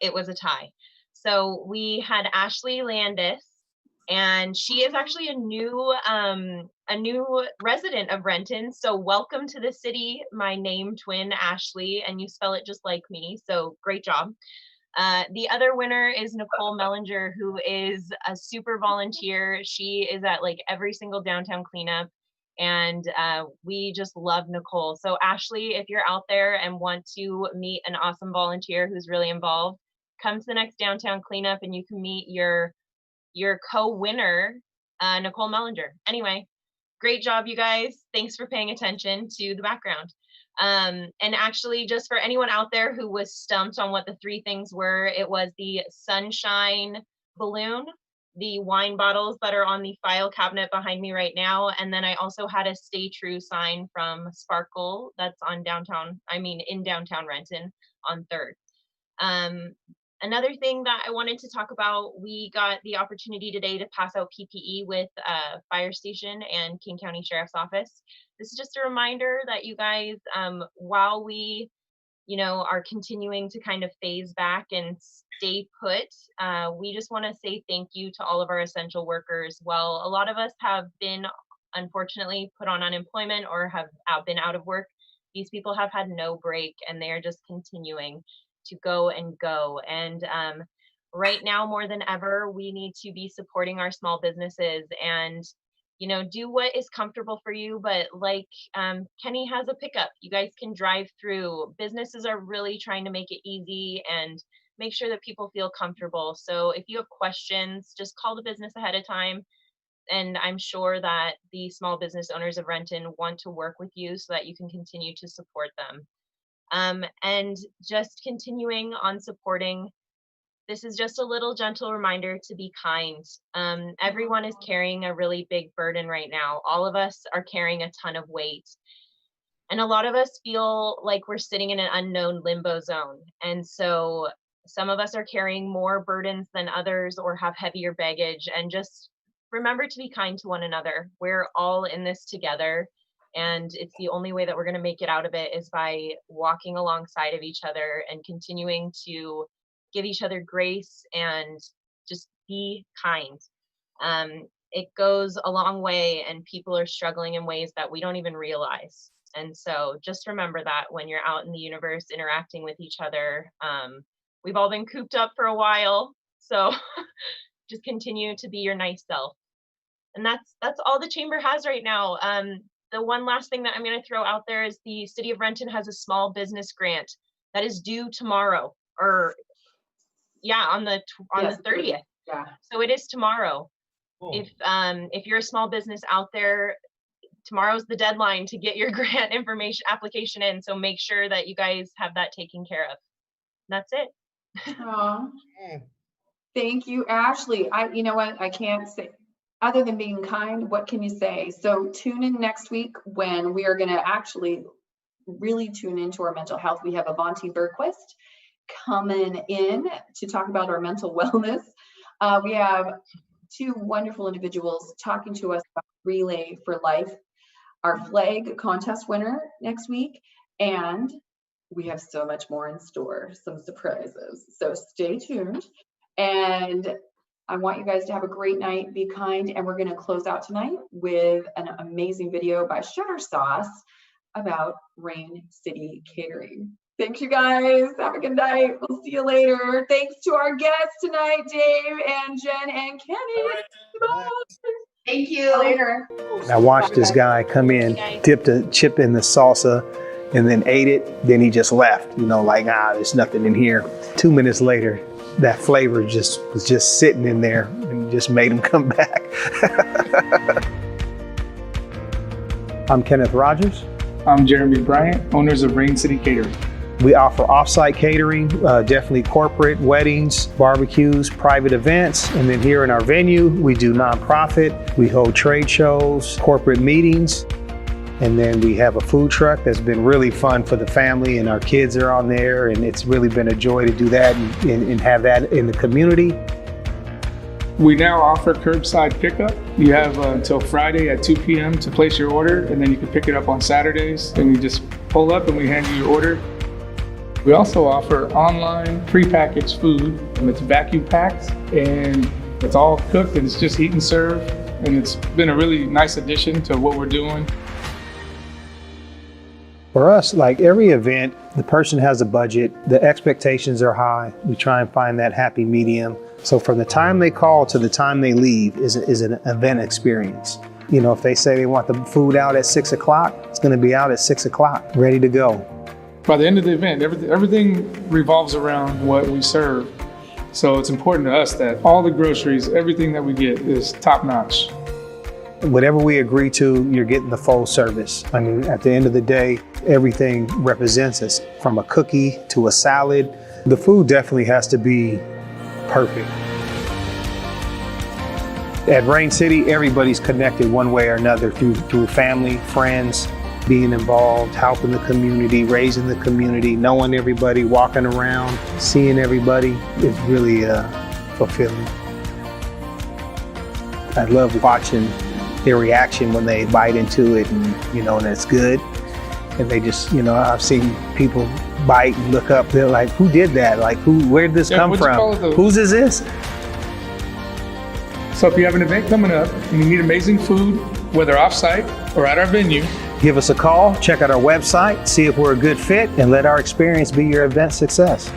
it was a tie. So we had Ashley Landis, and she is actually a new resident of Renton. So welcome to the city, my name twin, Ashley, and you spell it just like me. So great job. The other winner is Nicole Mellinger, who is a super volunteer. She is at like every single downtown cleanup, and we just love Nicole. So Ashley, if you're out there and want to meet an awesome volunteer who's really involved, come to the next downtown cleanup and you can meet your co-winner, Nicole Mellinger. Anyway, great job, you guys. Thanks for paying attention to the background. And actually, just for anyone out there who was stumped on what the 3 things were, it was the sunshine balloon, the wine bottles that are on the file cabinet behind me right now, and then I also had a Stay True sign from Sparkle that's on in downtown Renton on 3rd. Another thing that I wanted to talk about, we got the opportunity today to pass out PPE with Fire Station and King County Sheriff's Office. This is just a reminder that you guys, while we, are continuing to kind of phase back and stay put, we just want to say thank you to all of our essential workers. Well, a lot of us have been, unfortunately, put on unemployment or have been out of work. These people have had no break, and they are just continuing to go and go. And right now, more than ever, we need to be supporting our small businesses and, do what is comfortable for you. But like Kenny has a pickup, you guys can drive through. Businesses are really trying to make it easy and make sure that people feel comfortable. So if you have questions, just call the business ahead of time. And I'm sure that the small business owners of Renton want to work with you so that you can continue to support them. And just continuing on supporting, this is just a little gentle reminder to be kind. Everyone is carrying a really big burden right now. All of us are carrying a ton of weight. And a lot of us feel like we're sitting in an unknown limbo zone. And so some of us are carrying more burdens than others or have heavier baggage. And just remember to be kind to one another. We're all in this together. And it's the only way that we're going to make it out of it is by walking alongside of each other and continuing to give each other grace and just be kind. It goes a long way, and people are struggling in ways that we don't even realize. And so just remember that when you're out in the universe interacting with each other. We've all been cooped up for a while, so just continue to be your nice self. And that's all the chamber has right now. The one last thing that I'm going to throw out there is the City of Renton has a small business grant that is due tomorrow, or on the 30th. Yeah. So it is tomorrow. Cool. If you're a small business out there, tomorrow's the deadline to get your grant information application in. So make sure that you guys have that taken care of. That's it. Thank you, Ashley. You know what? I can't say, other than being kind, what can you say? So tune in next week when we are going to actually really tune into our mental health. We have Avanti Bergquist coming in to talk about our mental wellness. We have 2 wonderful individuals talking to us about Relay for Life, our flag contest winner next week. And we have so much more in store, some surprises. So stay tuned. And I want you guys to have a great night, be kind, and we're going to close out tonight with an amazing video by Sugar Sauce about Rain City Catering. Thanks, you guys. Have a good night. We'll see you later. Thanks to our guests tonight, Dave and Jen and Kenny. Bye. Thank you. Later. I watched this guy come in, dipped a chip in the salsa, and then ate it. Then he just left, like, there's nothing in here. 2 minutes later, that flavor was just sitting in there and just made him come back. I'm Kenneth Rogers. I'm Jeremy Bryant, owners of Rain City Catering. We offer off-site catering, definitely corporate, weddings, barbecues, private events. And then here in our venue, we do nonprofit. We hold trade shows, corporate meetings. And then we have a food truck that's been really fun for the family, and our kids are on there, and it's really been a joy to do that and have that in the community. We now offer curbside pickup. You have until Friday at 2 p.m. to place your order, and then you can pick it up on Saturdays, and you just pull up and we hand you your order. We also offer online prepackaged food, and it's vacuum packed, and it's all cooked, and it's just eat and serve, and it's been a really nice addition to what we're doing. For us, like every event, the person has a budget, the expectations are high. We try and find that happy medium. So from the time they call to the time they leave is an event experience. You know, if they say they want the food out at 6 o'clock, it's gonna be out at 6 o'clock, ready to go. By the end of the event, everything revolves around what we serve. So it's important to us that all the groceries, everything that we get is top notch. Whatever we agree to, you're getting the full service. I mean, at the end of the day, everything represents us, from a cookie to a salad. The food definitely has to be perfect. At Rain City, everybody's connected one way or another through family, friends, being involved, helping the community, raising the community, knowing everybody, walking around, seeing everybody is really fulfilling. I love watching their reaction when they bite into it, and and it's good. And they just, I've seen people bite and look up, they're like, who did that? Like, where did this come from? Whose is this? So if you have an event coming up and you need amazing food, whether off-site or at our venue, give us a call, check out our website, see if we're a good fit, and let our experience be your event success.